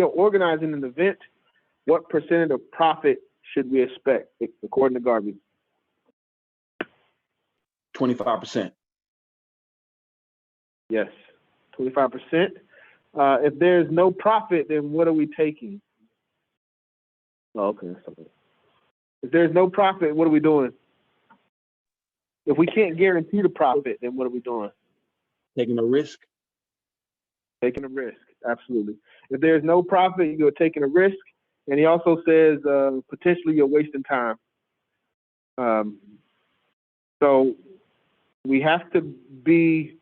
organizing an event, what percentage of profit should we expect according to Garvey? 25%. Yes, 25%. If there's no profit, then what are we taking? Oh, okay. If there's no profit, what are we doing? If we can't guarantee the profit, then what are we doing? Taking a risk. Taking a risk, absolutely. If there's no profit, you're taking a risk. And he also says potentially you're wasting time. So we have to be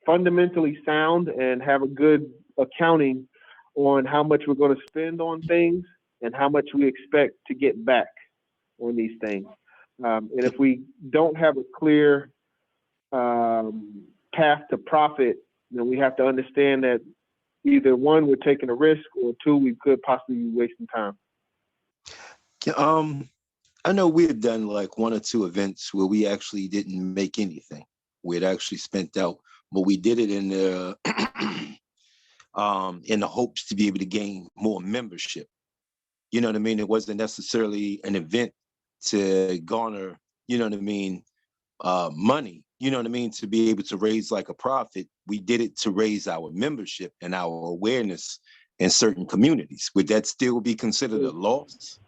fundamentally sound and have a good accounting on how much we're going to spend on things and how much we expect to get back on these things. And if we don't have a clear path to profit, then we have to understand that either one, we're taking a risk, or two, we could possibly be wasting time. I know we had done like 1 or 2 events where we actually didn't make anything. We had actually spent out, but we did it in the hopes to be able to gain more membership. You know what I mean? It wasn't necessarily an event to garner, you know what I mean, money, you know what I mean, to be able to raise like a profit. We did it to raise our membership and our awareness in certain communities. Would that still be considered a loss?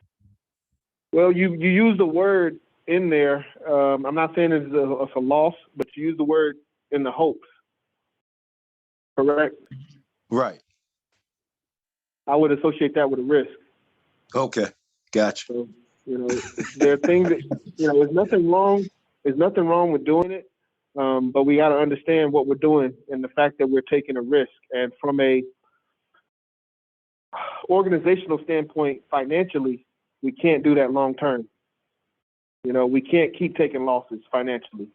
Well, you use the word in there. I'm not saying it's a loss, but you use the word in the hopes. Correct? Right. I would associate that with a risk. Okay, gotcha. So, there are things that, there's nothing wrong. There's nothing wrong with doing it, but we got to understand what we're doing and the fact that we're taking a risk. And from a organizational standpoint, financially, we can't do that long term. We can't keep taking losses financially.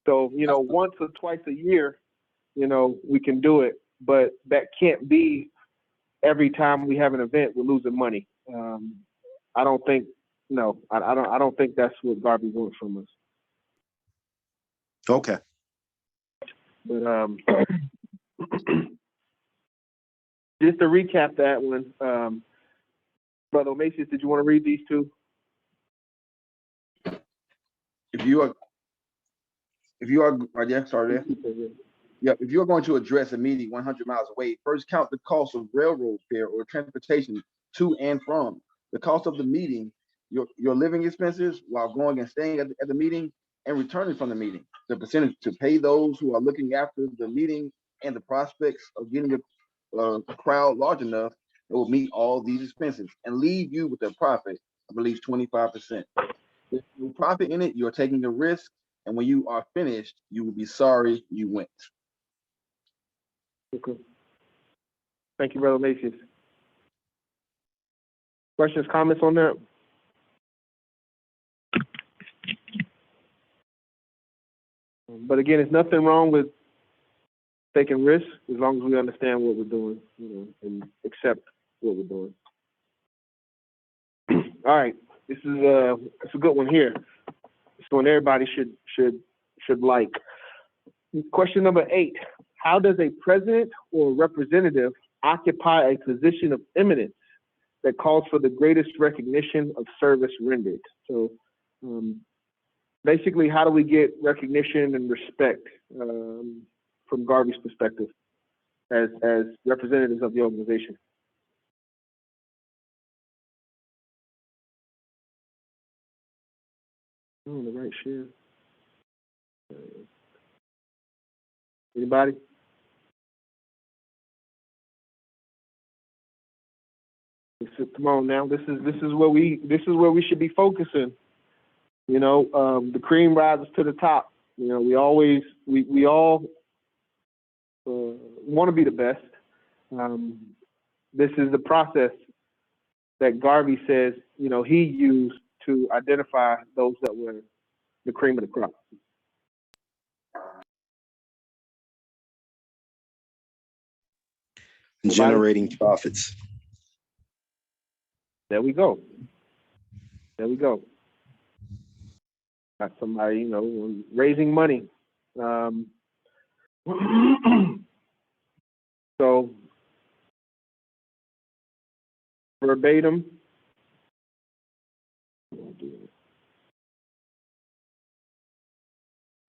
So, once or twice a year, we can do it, but that can't be every time we have an event, we're losing money. I don't think that's what Garvey wants from us. Okay. But just to recap that one, Brother Omasius, did you want to read these two? If you are right there, sorry there. Yep. If you're going to address a meeting 100 miles away, first count the cost of railroad fare or transportation to and from, the cost of the meeting, your living expenses while going and staying at the meeting and returning from the meeting, the percentage to pay those who are looking after the meeting, and the prospects of getting a crowd large enough that will meet all these expenses and leave you with a profit of at least 25%. If you profit in it, you're taking a risk, and when you are finished, you will be sorry you went. Okay. Thank you, Brother Macias. Questions, comments on that? But again, there's nothing wrong with taking risks as long as we understand what we're doing, and accept what we're doing. All right, this is a good one here. This one everybody should like. Question number 8: how does a president or representative occupy a position of eminence that calls for the greatest recognition of service rendered. So basically, how do we get recognition and respect from Garvey's perspective as representatives of the organization? Oh, the right share. Anybody? Come on now. This is where we should be focusing. You know, the cream rises to the top. You know, we all want to be the best. This is the process that Garvey says, you know, he used to identify those that were the cream of the crop. Generating profits. There we go. There we go. Got somebody, you know, raising money. So verbatim.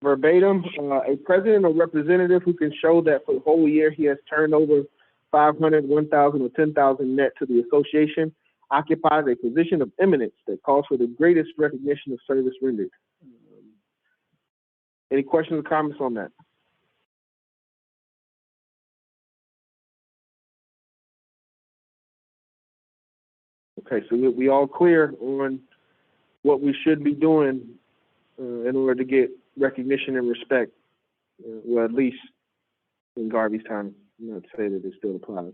A president or representative who can show that for the whole year he has turned over 500, 1,000, or 10,000 net to the association occupies a position of eminence that calls for the greatest recognition of service rendered. Any questions or comments on that? Okay, so we all clear on what we should be doing in order to get recognition and respect, well, at least in Garvey's time. I'm not saying that it still applies.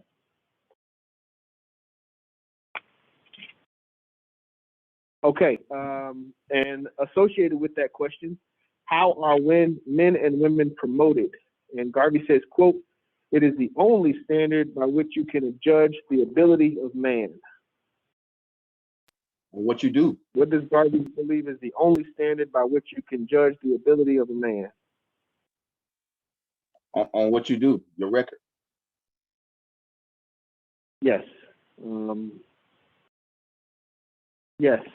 Okay, and associated with that question, how are men and women promoted? And Garvey says, quote, "It is the only standard by which you can judge the ability of man." What you do. What does Garvey believe is the only standard by which you can judge the ability of a man? On what you do, your record. Yes. Yes.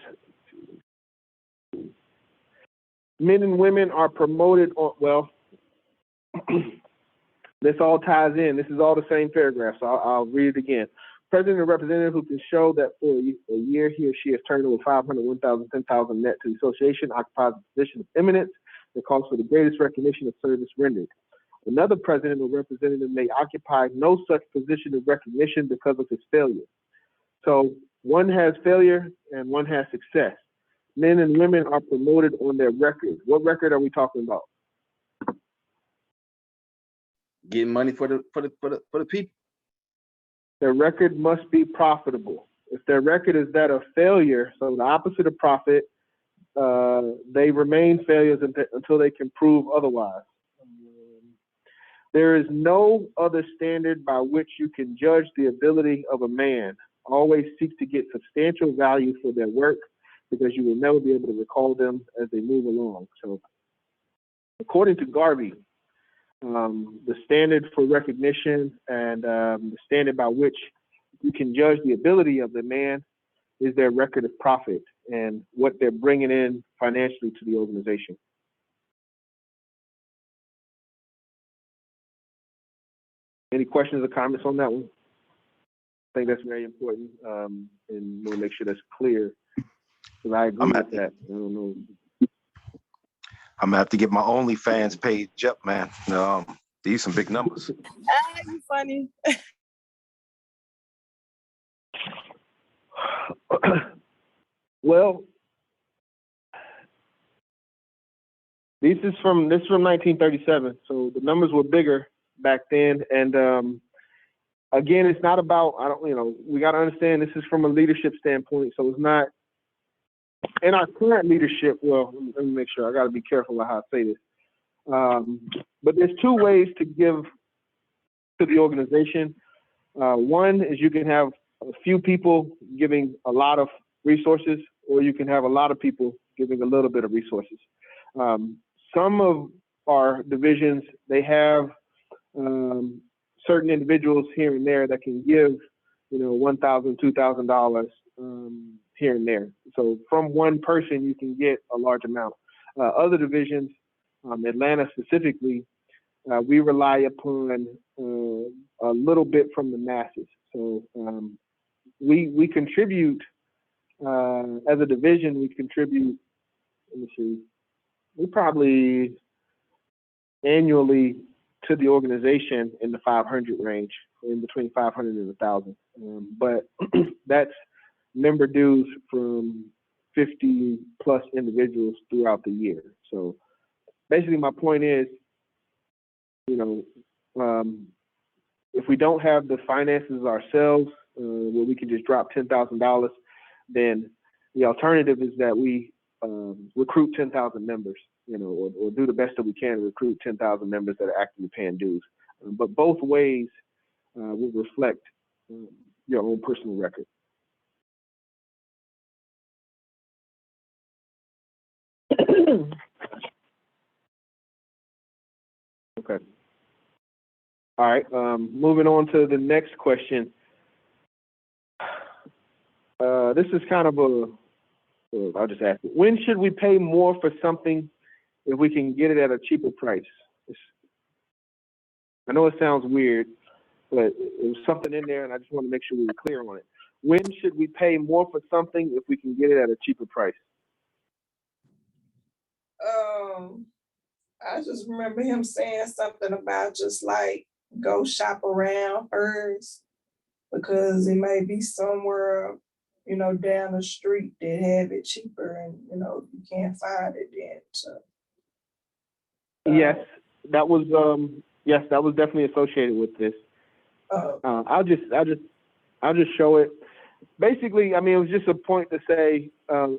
Men and women are promoted on, well, this all ties in. This is all the same paragraph, so I'll read it again. President or representative who can show that for a year he or she has turned over 500, 1,000, 10,000 net to the association occupies a position of eminence that calls for the greatest recognition of service rendered. Another president or representative may occupy no such position of recognition because of his failure. So one has failure and one has success. Men and women are promoted on their record. What record are we talking about? Getting money for the people. Their record must be profitable. If their record is that of failure, so the opposite of profit, they remain failures until they can prove otherwise. There is no other standard by which you can judge the ability of a man. Always seek to get substantial value for their work because you will never be able to recall them as they move along. So according to Garvey, the standard for recognition and the standard by which you can judge the ability of the man is their record of profit and what they're bringing in financially to the organization. Any questions or comments on that one? I think that's very important, and we'll make sure that's clear. Because I agree with that. I don't know. I'm gonna have to get my OnlyFans page up, man. These some big numbers. You funny. Well, this is from 1937, so the numbers were bigger back then. And again, it's not about, we got to understand this is from a leadership standpoint, so it's not in our current leadership. Well, let me make sure. I got to be careful of how I say this. But there's two ways to give to the organization. One is you can have a few people giving a lot of resources, or you can have a lot of people giving a little bit of resources. Some of our divisions, they have certain individuals here and there that can give, $1,000, $2,000 here and there. So from one person, you can get a large amount. Other divisions, Atlanta specifically, we rely upon a little bit from the masses. So we contribute, as a division, we contribute, let me see, we probably annually to the organization in the 500 range, in between 500 and 1,000. But that's member dues from 50 plus individuals throughout the year. So basically my point is, if we don't have the finances ourselves, where we can just drop $10,000, then the alternative is that we recruit 10,000 members, or do the best that we can to recruit 10,000 members that are actively paying dues. But both ways will reflect your own personal record. Okay. All right. Moving on to the next question. This is kind of I'll just ask it. When should we pay more for something if we can get it at a cheaper price? I know it sounds weird, but it was something in there, and I just want to make sure we were clear on it. When should we pay more for something if we can get it at a cheaper price? I just remember him saying something about just like go shop around first, because it may be somewhere, down the street that have it cheaper, and if you can't find it, then so. Yes, that was definitely associated with this. I'll just show it. Basically, I mean, it was just a point to say,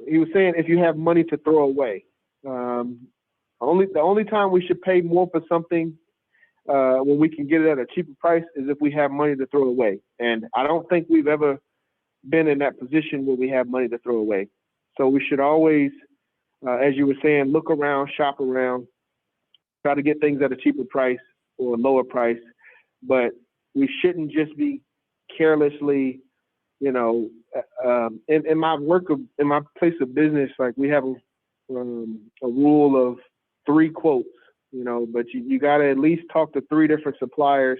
he was saying if you have money to throw away. The only time we should pay more for something when we can get it at a cheaper price is if we have money to throw away. And I don't think we've ever been in that position where we have money to throw away. So we should always, as you were saying, look around, shop around, try to get things at a cheaper price or a lower price. But we shouldn't just be carelessly, in my place of business, like we have a rule of 3 quotes, but you got to at least talk to 3 different suppliers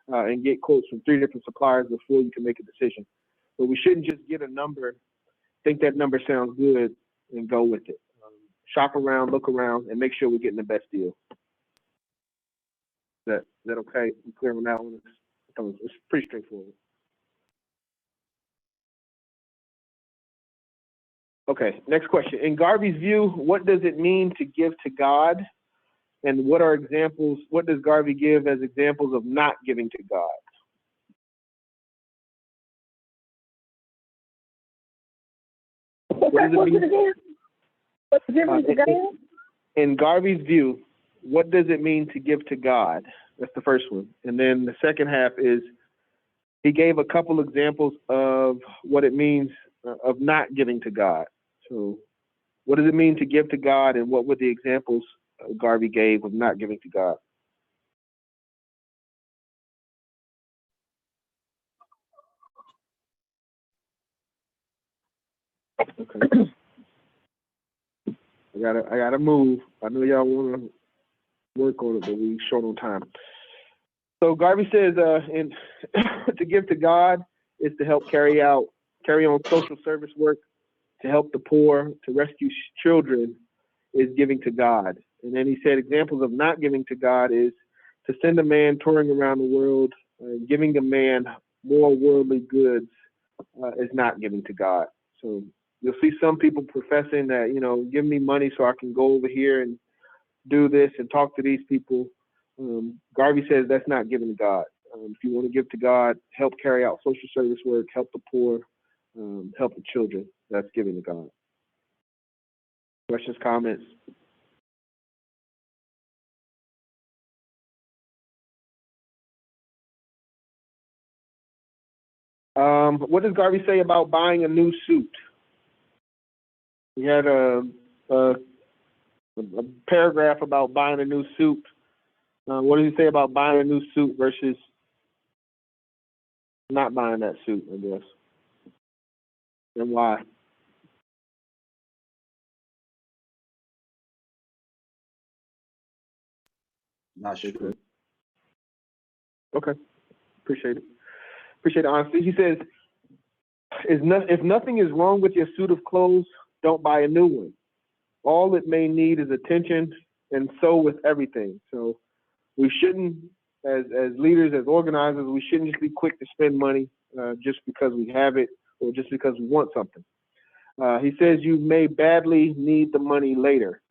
and get quotes from 3 different suppliers before you can make a decision. But we shouldn't just get a number, think that number sounds good, and go with it. Shop around, look around, and make sure we're getting the best deal. Is that okay? I'm clear on that one. It's pretty straightforward. Okay, next question. In Garvey's view, what does it mean to give to God? And what does Garvey give as examples of not giving to God? What does it mean? What's the difference again? In Garvey's view, what does it mean to give to God? That's the first one. And then the second half is he gave a couple examples of what it means of not giving to God. So what does it mean to give to God, and what were the examples Garvey gave of not giving to God? Okay. I gotta move. I know y'all want to work on it, but we short on time. So Garvey says, to give to God is to help carry on social service work, to help the poor, to rescue children is giving to God. And then he said examples of not giving to God is to send a man touring around the world, giving a man more worldly goods is not giving to God. So you'll see some people professing that, give me money so I can go over here and do this and talk to these people. Garvey says that's not giving to God. If you want to give to God, help carry out social service work, help the poor, help the children. That's giving to God. Questions, comments? What does Garvey say about buying a new suit? We had a paragraph about buying a new suit. What does he say about buying a new suit versus not buying that suit, I guess. And why? Not sure. Okay. Appreciate it. Appreciate the honesty. He says, if nothing is wrong with your suit of clothes, don't buy a new one. All it may need is attention, and so with everything. So we shouldn't, as leaders, as organizers, we shouldn't just be quick to spend money just because we have it or just because we want something. He says you may badly need the money later.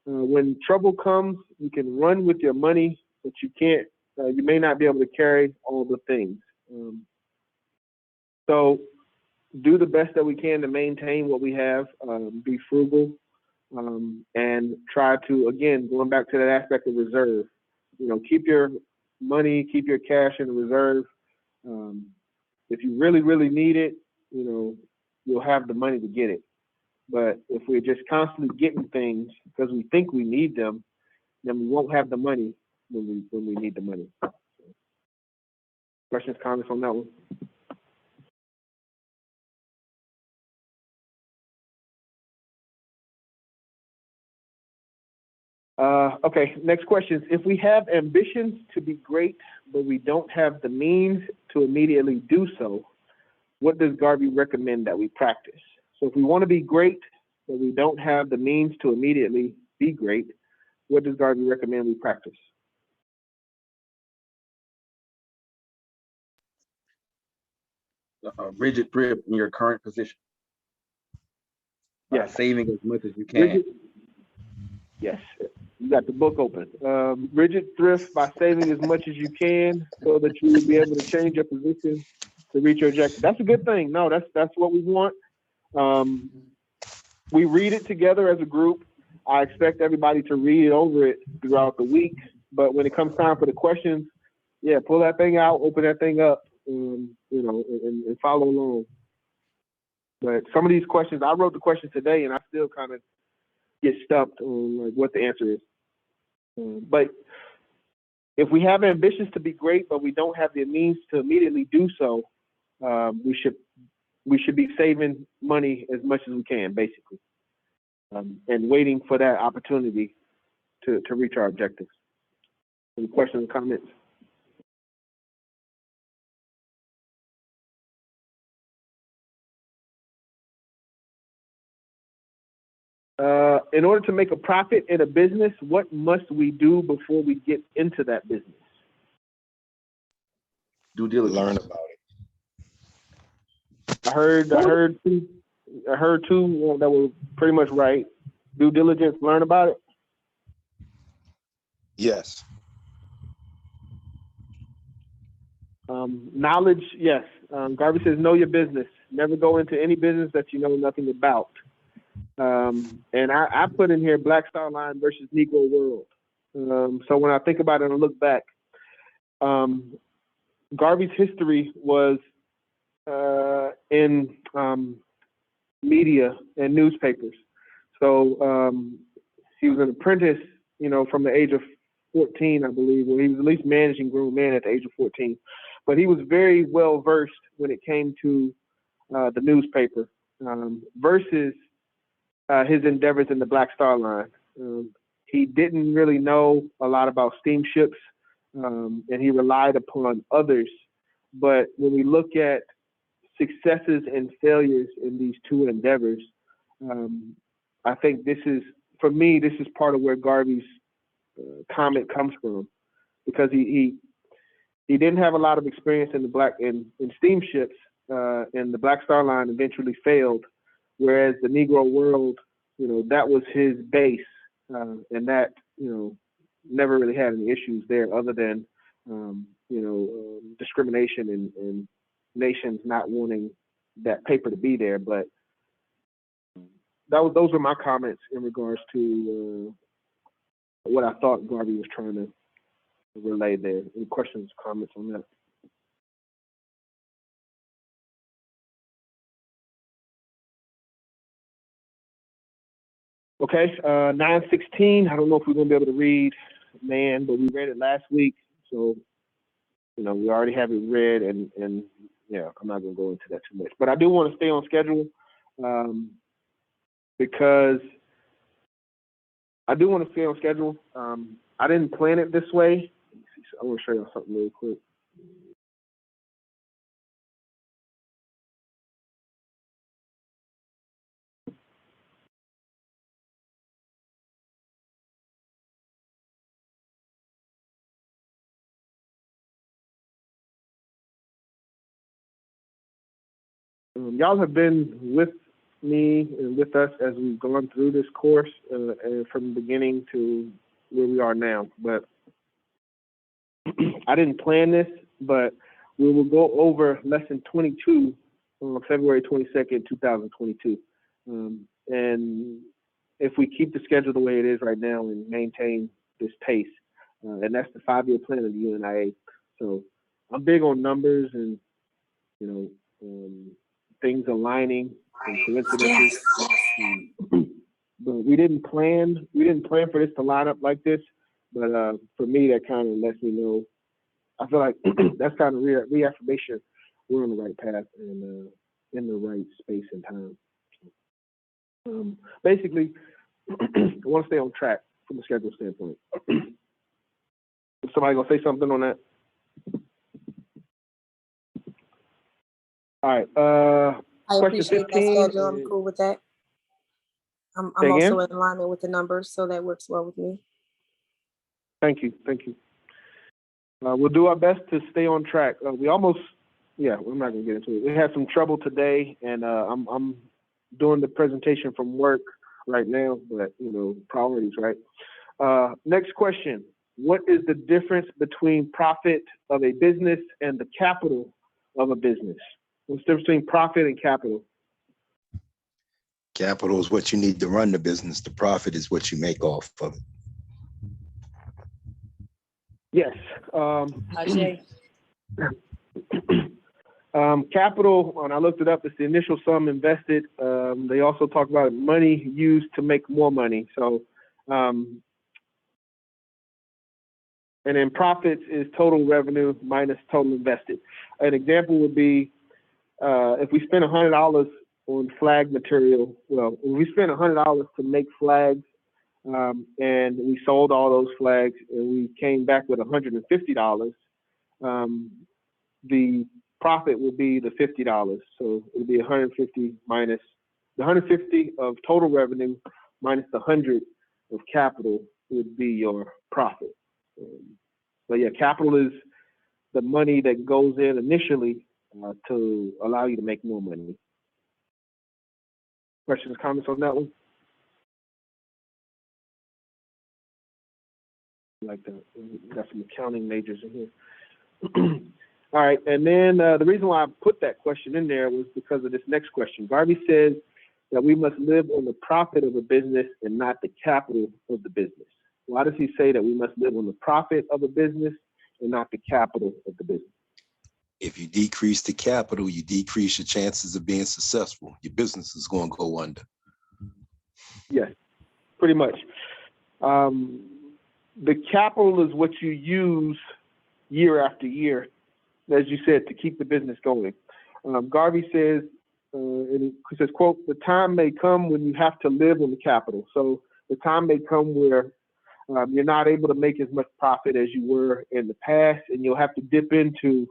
When trouble comes, you can run with your money, but you can't. You may not be able to carry all the things. So do the best that we can to maintain what we have. Be frugal, and try to, again, going back to that aspect of reserve. You know, keep your money, keep your cash in reserve. If you really, really need it, you know, you'll have the money to get it. But if we're just constantly getting things because we think we need them, then we won't have the money when we need the money. Questions, comments on that one? Okay, next question. If we have ambitions to be great, but we don't have the means to immediately do so, what does Garvey recommend that we practice? So if we want to be great, but we don't have the means to immediately be great, what does Garvey recommend we practice? Rigid thrift in your current position. Yes. Saving as much as you can. Rigid, yes, you got the book open. Rigid thrift by saving as much as you can so that you will be able to change your position to reach your objective. That's a good thing. No, that's what we want. We read it together as a group. I expect everybody to read over it throughout the week. But when it comes time for the questions, yeah, pull that thing out, open that thing up, you know, and follow along. But some of these questions, I wrote the questions today, and I still kind of get stumped on like what the answer is. But if we have ambitions to be great, but we don't have the means to immediately do so, we should be saving money as much as we can, basically, and waiting for that opportunity to reach our objectives. Any questions or comments? In order to make a profit in a business, what must we do before we get into that business? Due diligence. Learn about it. I heard two that were pretty much right. Due diligence, learn about it. Yes. Knowledge, yes. Garvey says, know your business. Never go into any business that you know nothing about. And I put in here Black Star Line versus Negro World. So when I think about it and look back, Garvey's history was in media and newspapers. So he was an apprentice, you know, from the age of 14, I believe, or he was at least managing grown men at the age of 14. But he was very well versed when it came to the newspaper versus his endeavors in the Black Star Line. He didn't really know a lot about steamships, and he relied upon others. But when we look at successes and failures in these two endeavors, I think this is, for me, this is part of where Garvey's comment comes from, because he didn't have a lot of experience in in steamships, and the Black Star Line eventually failed, whereas the Negro World, you know, that was his base, and that, you know, never really had any issues there other than, you know, discrimination and nations not wanting that paper to be there. But those were my comments in regards to what I thought Garvey was trying to relay there. Any questions, comments on that? Okay, 9:16. I don't know if we're gonna be able to read Man, but we read it last week, so you know we already have it read, and yeah, I'm not gonna go into that too much. But I do want to stay on schedule because I do want to stay on schedule. I didn't plan it this way. I want to show you something really quick. Y'all have been with me and with us as we've gone through this course and from the beginning to where we are now. But I didn't plan this, but we will go over lesson 22 on February 22nd, 2022. And if we keep the schedule the way it is right now and maintain this pace, and that's the 5-year plan of the UNIA. So I'm big on numbers and, things aligning and coincidences. But we didn't plan for this to line up like this. But for me, that kind of lets me know. I feel like that's kind of reaffirmation. We're on the right path and in the right space and time. Basically, I want to stay on track from a schedule standpoint. Is somebody gonna say something on that? All right. I Question appreciate 15. that schedule. I'm cool with that. I'm also in alignment with the numbers, so that works well with me. Thank you. We'll do our best to stay on track. We're not gonna get into it. We had some trouble today, and I'm doing the presentation from work right now, but priorities, right? Next question. What is the difference between profit of a business and the capital of a business? What's the difference between profit and capital? Capital is what you need to run the business. The profit is what you make off of it. Yes. Capital, when I looked it up, it's the initial sum invested. They also talk about money used to make more money. So, and then profits is total revenue minus total invested. An example would be if we spend $100 on flag material. Well, when we spent $100 to make flags, and we sold all those flags, and we came back with $150. The profit would be the $50. So it would be 150 minus the 150 of total revenue minus the 100 of capital would be your profit. But yeah, capital is the money that goes in initially to allow you to make more money. Questions, comments on that one? Like that. We got some accounting majors in here. All right, and then the reason why I put that question in there was because of this next question. Garvey says that we must live on the profit of a business and not the capital of the business. Why does he say that we must live on the profit of a business and not the capital of the business? If you decrease the capital, you decrease your chances of being successful. Your business is going to go under. Yes, pretty much. The capital is what you use year after year, as you said, to keep the business going. Garvey says, and he says, quote, the time may come when you have to live on the capital. So the time may come where you're not able to make as much profit as you were in the past, and you'll have to dip into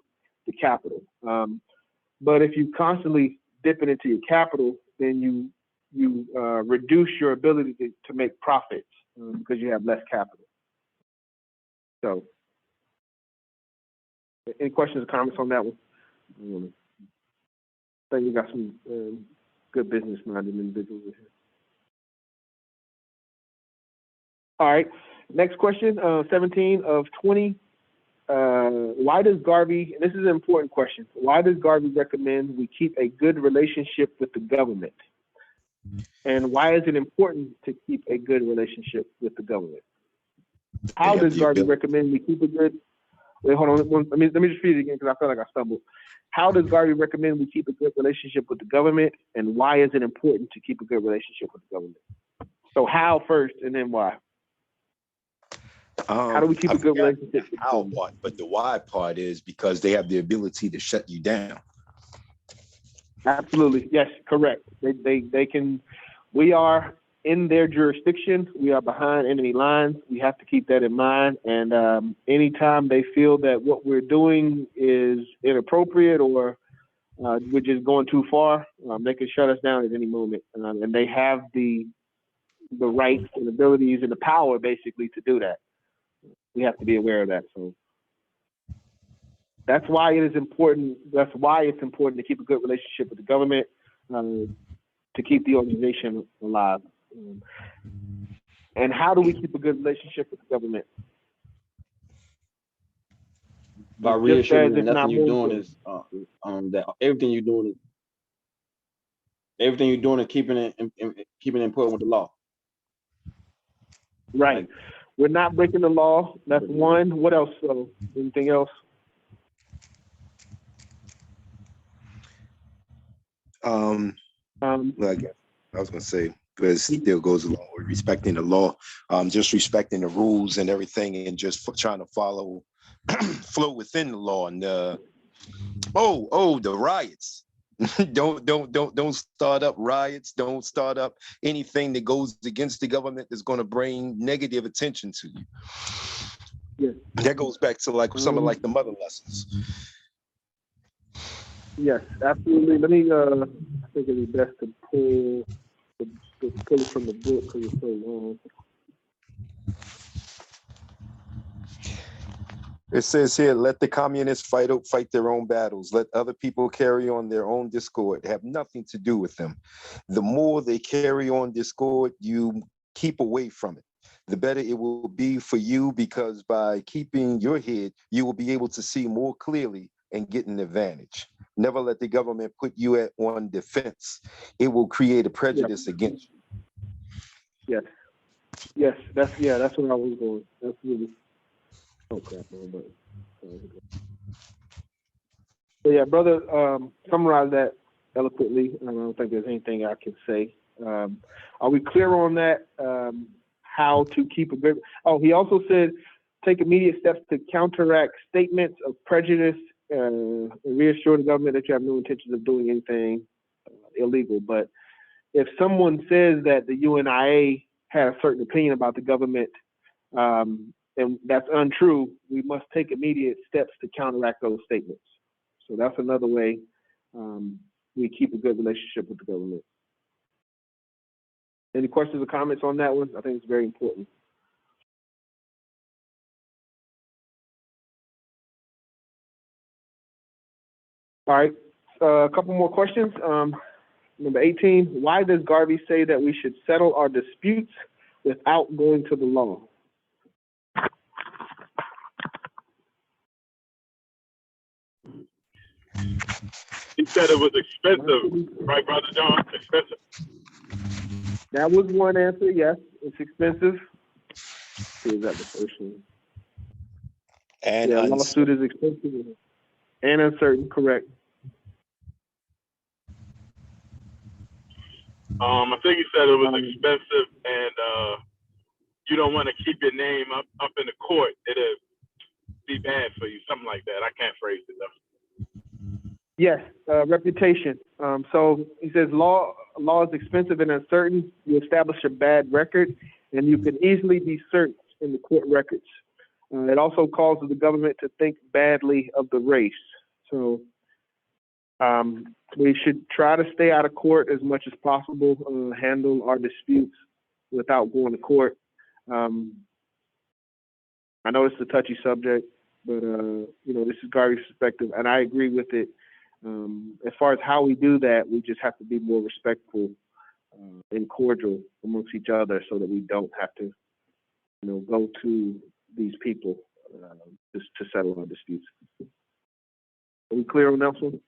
the capital. But if you constantly dip it into your capital, then you reduce your ability to make profits because you have less capital. So, any questions or comments on that one? I think you got some good business-minded individuals in here. All right, next question, 17 of 20. Why does Garvey, and this is an important question, why does Garvey recommend we keep a good relationship with the government? And why is it important to keep a good relationship with the government? How does Garvey recommend we keep a good, wait, hold on, let me just read it again because I feel like I stumbled. How does Garvey recommend we keep a good relationship with the government, and why is it important to keep a good relationship with the government? So how first, and then why? How do we keep a good relationship? How part, but the why part is because they have the ability to shut you down. Absolutely. Yes, correct. They can, we are in their jurisdiction. We are behind enemy lines. We have to keep that in mind. And anytime they feel that what we're doing is inappropriate or we're just going too far, they can shut us down at any moment. And they have the rights and abilities and the power basically to do that. We have to be aware of that. So that's why it is important. That's why it's important to keep a good relationship with the government, to keep the organization alive. And how do we keep a good relationship with the government? By reassuring that nothing you're doing is that everything you're doing is keeping it important with the law. Right. Like, we're not breaking the law. That's one. What else? Anything else? Well, I guess I was gonna say, but it still goes along with respecting the law, just respecting the rules and everything, and just trying to follow, flow within the law. And the riots. don't start up riots. Don't start up anything that goes against the government that's going to bring negative attention to you. Yeah. That goes back to like some of like the mother lessons. Yes, absolutely. Let me. I think it'd be best to pull it from the book because it's so long. It says here, let the communists fight their own battles. Let other people carry on their own discord. Have nothing to do with them. The more they carry on discord, you keep away from it. The better it will be for you, because by keeping your head, you will be able to see more clearly and get an advantage. Never let the government put you on defense. It will create a prejudice against you. Yes, that's where I was going. That's really. Oh crap, but. So yeah, brother, summarize that eloquently. I don't think there's anything I can say. Are we clear on that? How to keep a good? Oh, he also said, take immediate steps to counteract statements of prejudice and reassure the government that you have no intentions of doing anything illegal. But if someone says that the UNIA had a certain opinion about the government, and that's untrue, we must take immediate steps to counteract those statements. So that's another way we keep a good relationship with the government. Any questions or comments on that one? I think it's very important. All right, a couple more questions. Number 18, why does Garvey say that we should settle our disputes without going to the law? He said it was expensive, right, Brother John? Expensive. That was one answer, yes, it's expensive. Is that the first one? And yeah, lawsuit is expensive and uncertain, correct. I think he said it was expensive, and you don't want to keep your name up in the court. It'll be bad for you, something like that. I can't phrase it though. Yes, reputation. So he says law is expensive and uncertain. You establish a bad record, and you can easily be searched in the court records. It also causes the government to think badly of the race. So we should try to stay out of court as much as possible, handle our disputes without going to court. I know it's a touchy subject, but this is Garvey's perspective, and I agree with it. As far as how we do that, we just have to be more respectful and cordial amongst each other, so that we don't have to, go to these people just to settle our disputes. Are we clear on that one?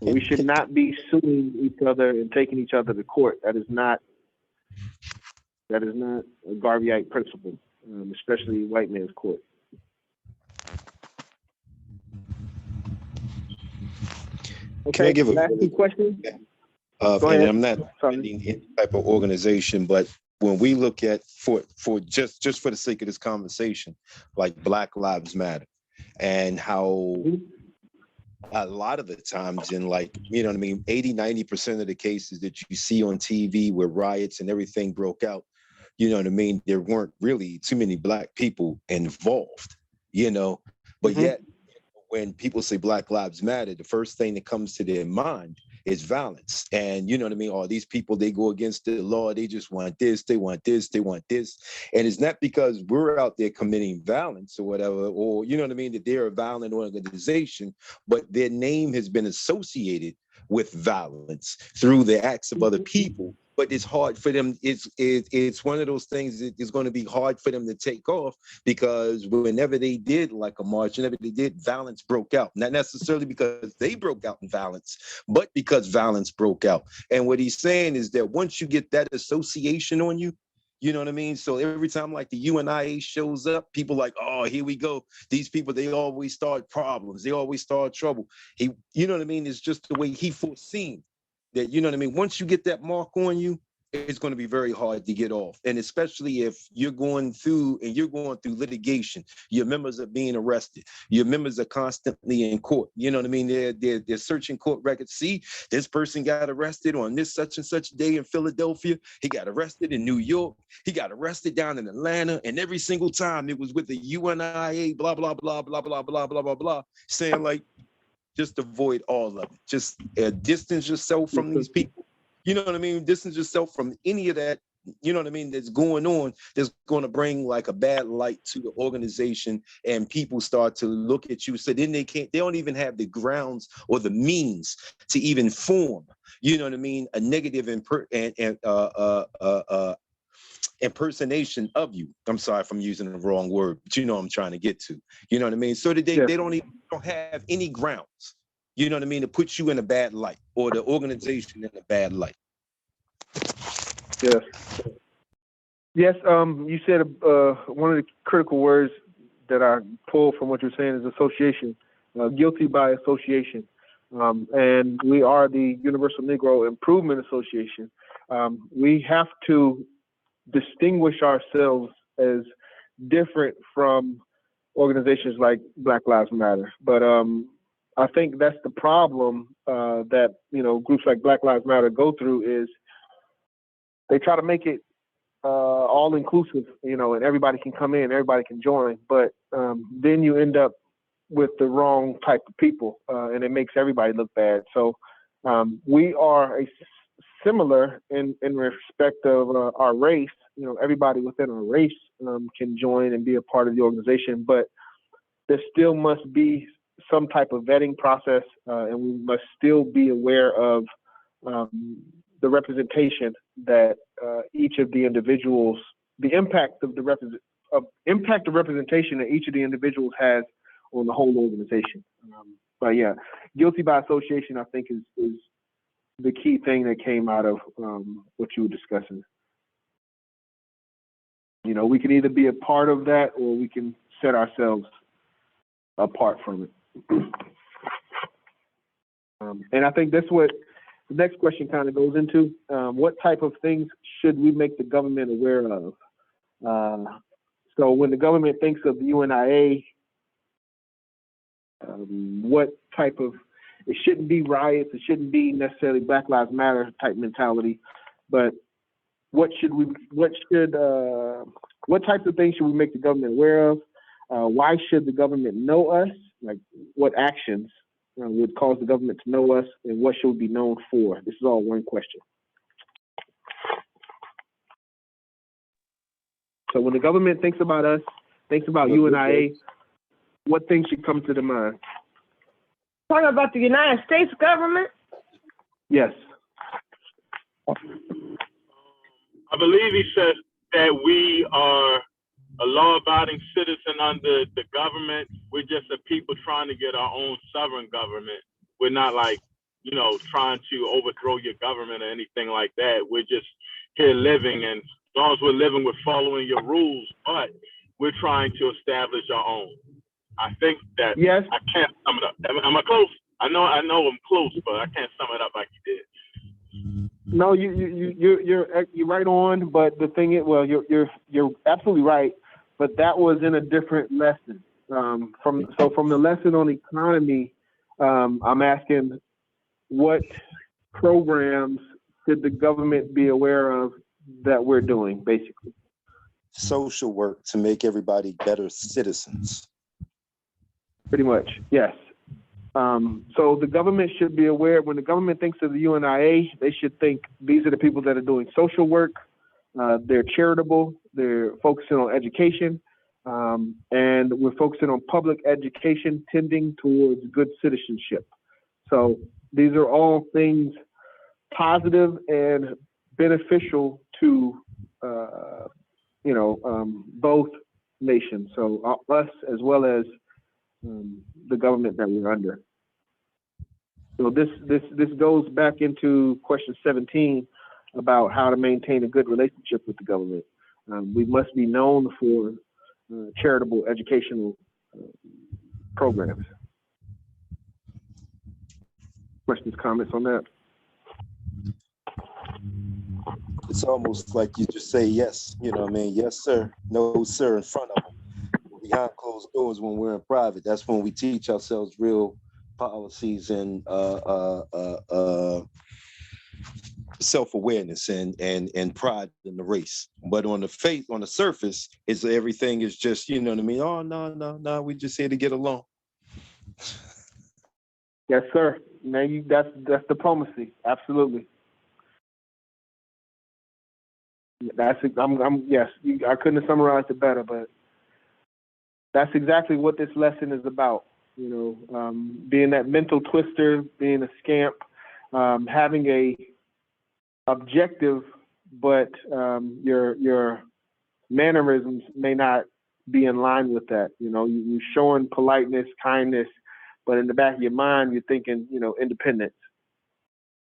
We should not be suing each other and taking each other to court. That is not a Garveyite principle, especially white man's court. Okay, can I give last two questions? And I'm not defending any type of organization, but when we look at for just for the sake of this conversation, like Black Lives Matter, and how a lot of the times in, like, you know what I mean, 80-90% of the cases that you see on TV where riots and everything broke out, you know what I mean, there weren't really too many Black people involved, you know, but yet when people say Black Lives Matter, the first thing that comes to their mind is violence. And you know what I mean? All these people, they go against the law. They just want this, they want this, they want this. And it's not because we're out there committing violence or whatever, or you know what I mean, that they're a violent organization, but their name has been associated with violence through the acts of other people. But it's hard for them. It's one of those things that is going to be hard for them to take off, because whenever they did like a march, whenever they did, violence broke out. Not necessarily because they broke out in violence, but because violence broke out. And what he's saying is that once you get that association on you, you know what I mean? So every time like the UNIA shows up, people like, oh, here we go. These people, they always start problems. They always start trouble. You know what I mean? It's just the way he foreseen that, you know what I mean? Once you get that mark on you, it's going to be very hard to get off. And especially if you're going through litigation, your members are being arrested, your members are constantly in court. You know what I mean? They're searching court records. See, this person got arrested on this such and such day in Philadelphia. He got arrested in New York. He got arrested down in Atlanta. And every single time it was with the UNIA, blah, blah, blah, blah, blah, blah, blah, blah, blah, saying like, just avoid all of it. Just distance yourself from these people. You know what I mean? Distance yourself from any of that, you know what I mean, that's going on, that's going to bring like a bad light to the organization, and people start to look at you. So then they don't even have the grounds or the means to even form, you know what I mean, a negative impersonation of you. I'm sorry if I'm using the wrong word, but you know what I'm trying to get to. You know what I mean? So that they don't have any grounds, you know what I mean, to put you in a bad light or the organization in a bad light. Yes. Yes, you said one of the critical words that I pulled from what you're saying is association, guilty by association. And we are the Universal Negro Improvement Association. We have to distinguish ourselves as different from organizations like Black Lives Matter. But I think that's the problem that, you know, groups like Black Lives Matter go through, is they try to make it all inclusive, you know, and everybody can come in, everybody can join, but then you end up with the wrong type of people, and it makes everybody look bad. So we are similar in respect of our race. You know, everybody within our race can join and be a part of the organization, but there still must be some type of vetting process, and we must still be aware of the representation that each of the individuals, the impact of representation that each of the individuals has on the whole organization. But yeah, guilty by association, I think, is the key thing that came out of what you were discussing. You know, we can either be a part of that or we can set ourselves apart from it. And I think that's what the next question kind of goes into. What type of things should we make the government aware of? So when the government thinks of the UNIA, what type of, it shouldn't be riots, it shouldn't be necessarily Black Lives Matter type mentality, but what types of things should we make the government aware of? Why should the government know us? Like, what actions would cause the government to know us, and what should we be known for? This is all one question. So when the government thinks about us, thinks about UNIA, what things should come to the mind? Talking about the United States government? Yes. I believe he says that we are a law-abiding citizen under the government. We're just a people trying to get our own sovereign government. We're not like, you know, trying to overthrow your government or anything like that. We're just here living, and as long as we're living, we're following your rules, but we're trying to establish our own. I think that, yes. I can't sum it up. Am I close? I know I'm close, but I can't sum it up like you did. No, you're right on, but the thing is, well, you're absolutely right, but that was in a different lesson. From the lesson on economy, I'm asking what programs should the government be aware of that we're doing, basically? Social work to make everybody better citizens. Pretty much, yes. So the government should be aware, when the government thinks of the UNIA, they should think these are the people that are doing social work, they're charitable, they're focusing on education, and we're focusing on public education tending towards good citizenship. So these are all things positive and beneficial to, both nations. So us as well as the government that we're under. So this goes back into question 17 about how to maintain a good relationship with the government. We must be known for charitable educational programs. Questions, comments on that? It's almost like you just say yes, you know what I mean? Yes, sir, no, sir, in front of them. Behind closed doors, when we're in private, that's when we teach ourselves real policies and self-awareness and pride in the race. But on the surface, is everything is just, you know what I mean? Oh, no, we just here to get along. Yes, sir. Now that's diplomacy. Absolutely. Yes, I couldn't have summarized it better, but that's exactly what this lesson is about. Being that mental twister, being a scamp, having a objective, but your mannerisms may not be in line with that. You're showing politeness, kindness, but in the back of your mind, you're thinking, independence.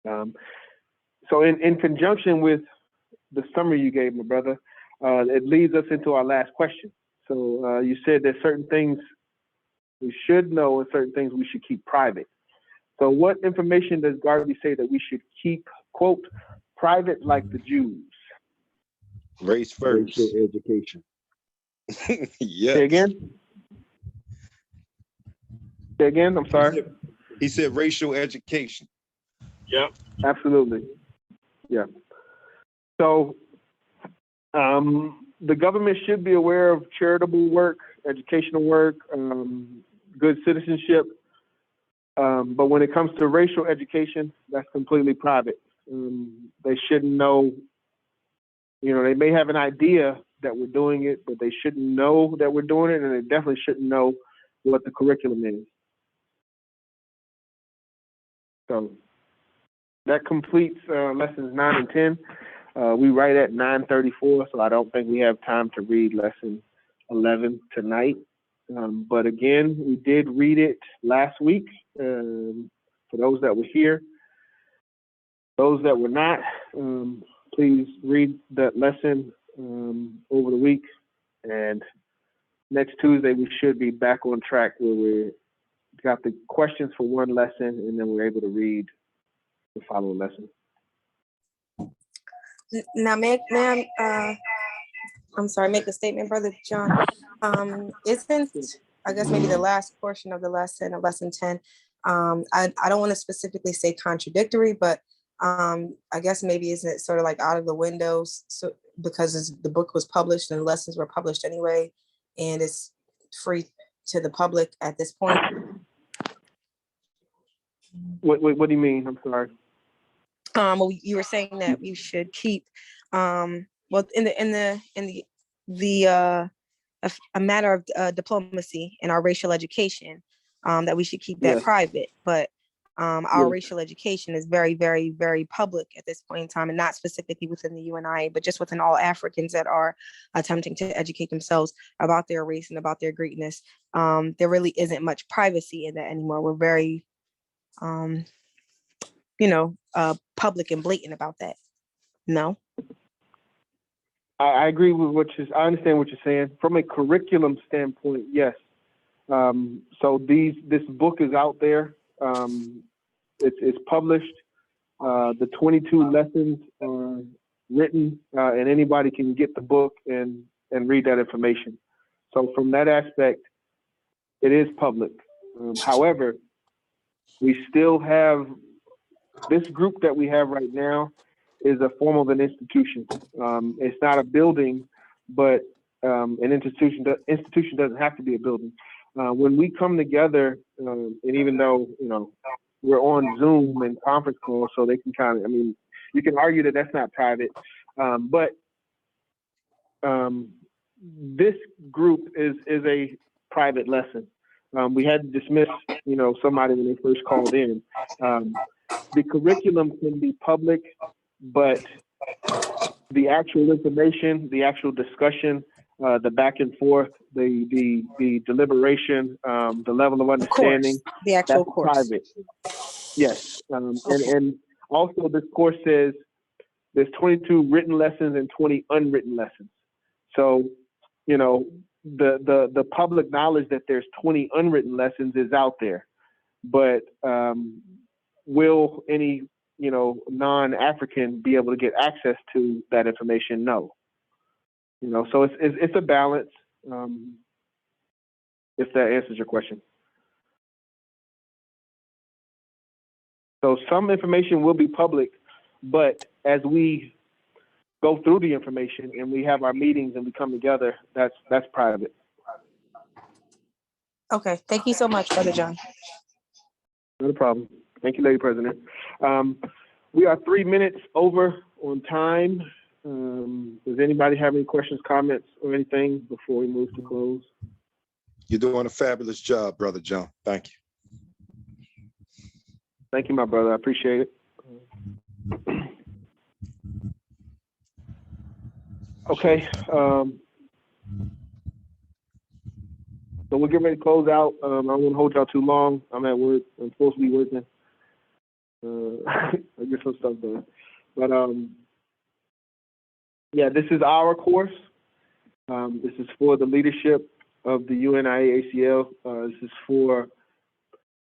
So in conjunction with the summary you gave, my brother, it leads us into our last question. So you said there's certain things we should know and certain things we should keep private. So what information does Garvey say that we should keep, quote, private like the Jews? Race first. Racial education. Yes. Say again? Say again, I'm sorry. He said racial education. Yep. Absolutely. Yeah. So the government should be aware of charitable work, educational work, good citizenship. But when it comes to racial education, that's completely private. They shouldn't know, they may have an idea that we're doing it, but they shouldn't know that we're doing it, and they definitely shouldn't know what the curriculum is. So that completes lessons 9 and 10. We write at 9:34, so I don't think we have time to read lesson 11 tonight. But again, we did read it last week for those that were here. Those that were not, please read that lesson over the week. And next Tuesday, we should be back on track where we got the questions for one lesson, and then we're able to read the following lesson. Now, make a statement, Brother John. Isn't, I guess, maybe the last portion of the lesson, of lesson 10, I don't want to specifically say contradictory, but I guess maybe isn't it sort of like out of the windows, so because the book was published and the lessons were published anyway, and it's free to the public at this point? What do you mean? I'm sorry. Well, you were saying that we should keep, a matter of diplomacy in our racial education, that we should keep that private. But our racial education is very, very, very public at this point in time, and not specifically within the UNIA, but just within all Africans that are attempting to educate themselves about their race and about their greatness. There really isn't much privacy in that anymore. We're very public and blatant about that. No? I agree with I understand what you're saying. From a curriculum standpoint, yes. So this book is out there. It's published. The 22 lessons are written, and anybody can get the book and read that information. So from that aspect, it is public. However, We still have, this group that we have right now is a form of an institution. It's not a building, but an institution. Institution doesn't have to be a building. When we come together, and even though, you know, we're on Zoom and conference calls, so they can kind of, I mean, you can argue that that's not private, but this group is a private lesson. We had to dismiss, you know, somebody when they first called in. The curriculum can be public, but the actual information, the actual discussion, the back and forth, the deliberation, the level of understanding, the actual that's course. private. Yes, Okay. and also this course says there's 22 written lessons and 20 unwritten lessons. So, you know, the public knowledge that there's 20 unwritten lessons is out there, but will any, you know, non-African be able to get access to that information? No. You know, so it's a balance. If that answers your question. So some information will be public, but as we go through the information and we have our meetings and we come together, that's private. Okay, thank you so much, Brother John. Not a problem. Thank you, Lady President. We are 3 minutes over on time. Does anybody have any questions, comments, or anything before we move to close? You're doing a fabulous job, Brother John. Thank you. Thank you, my brother. I appreciate it. Okay. So we're getting ready to close out. I don't want to hold y'all too long. I'm at work. I'm supposed to be working. I get some stuff done. But yeah, this is our course. This is for the leadership of the UNIA-ACL. This is for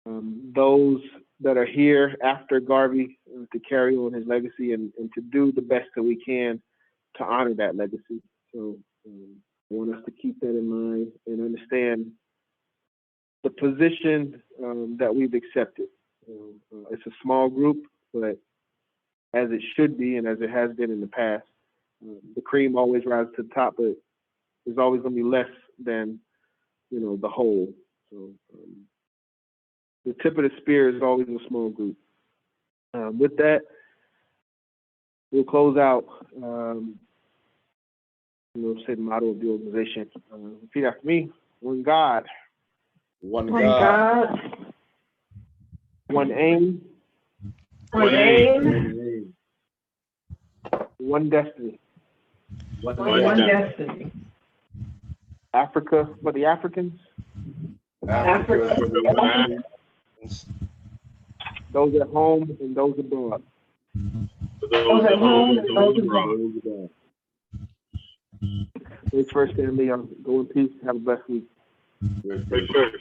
those that are here after Garvey to carry on his legacy and to do the best that we can to honor that legacy. So I want us to keep that in mind and understand the position that we've accepted. It's a small group, but as it should be and as it has been in the past, the cream always rises to the top, but there's always going to be less than, you know, the whole. So the tip of the spear is always a small group. With that, we'll close out. Say the motto of the organization. Repeat after me. One God. One God. One aim. One aim. One destiny. One destiny. Africa for the Africans. Africa for the Africans. Those at home and those abroad. Those at home and those abroad. Thanks for standing. Go in peace. Have a blessed week. Yes, sir.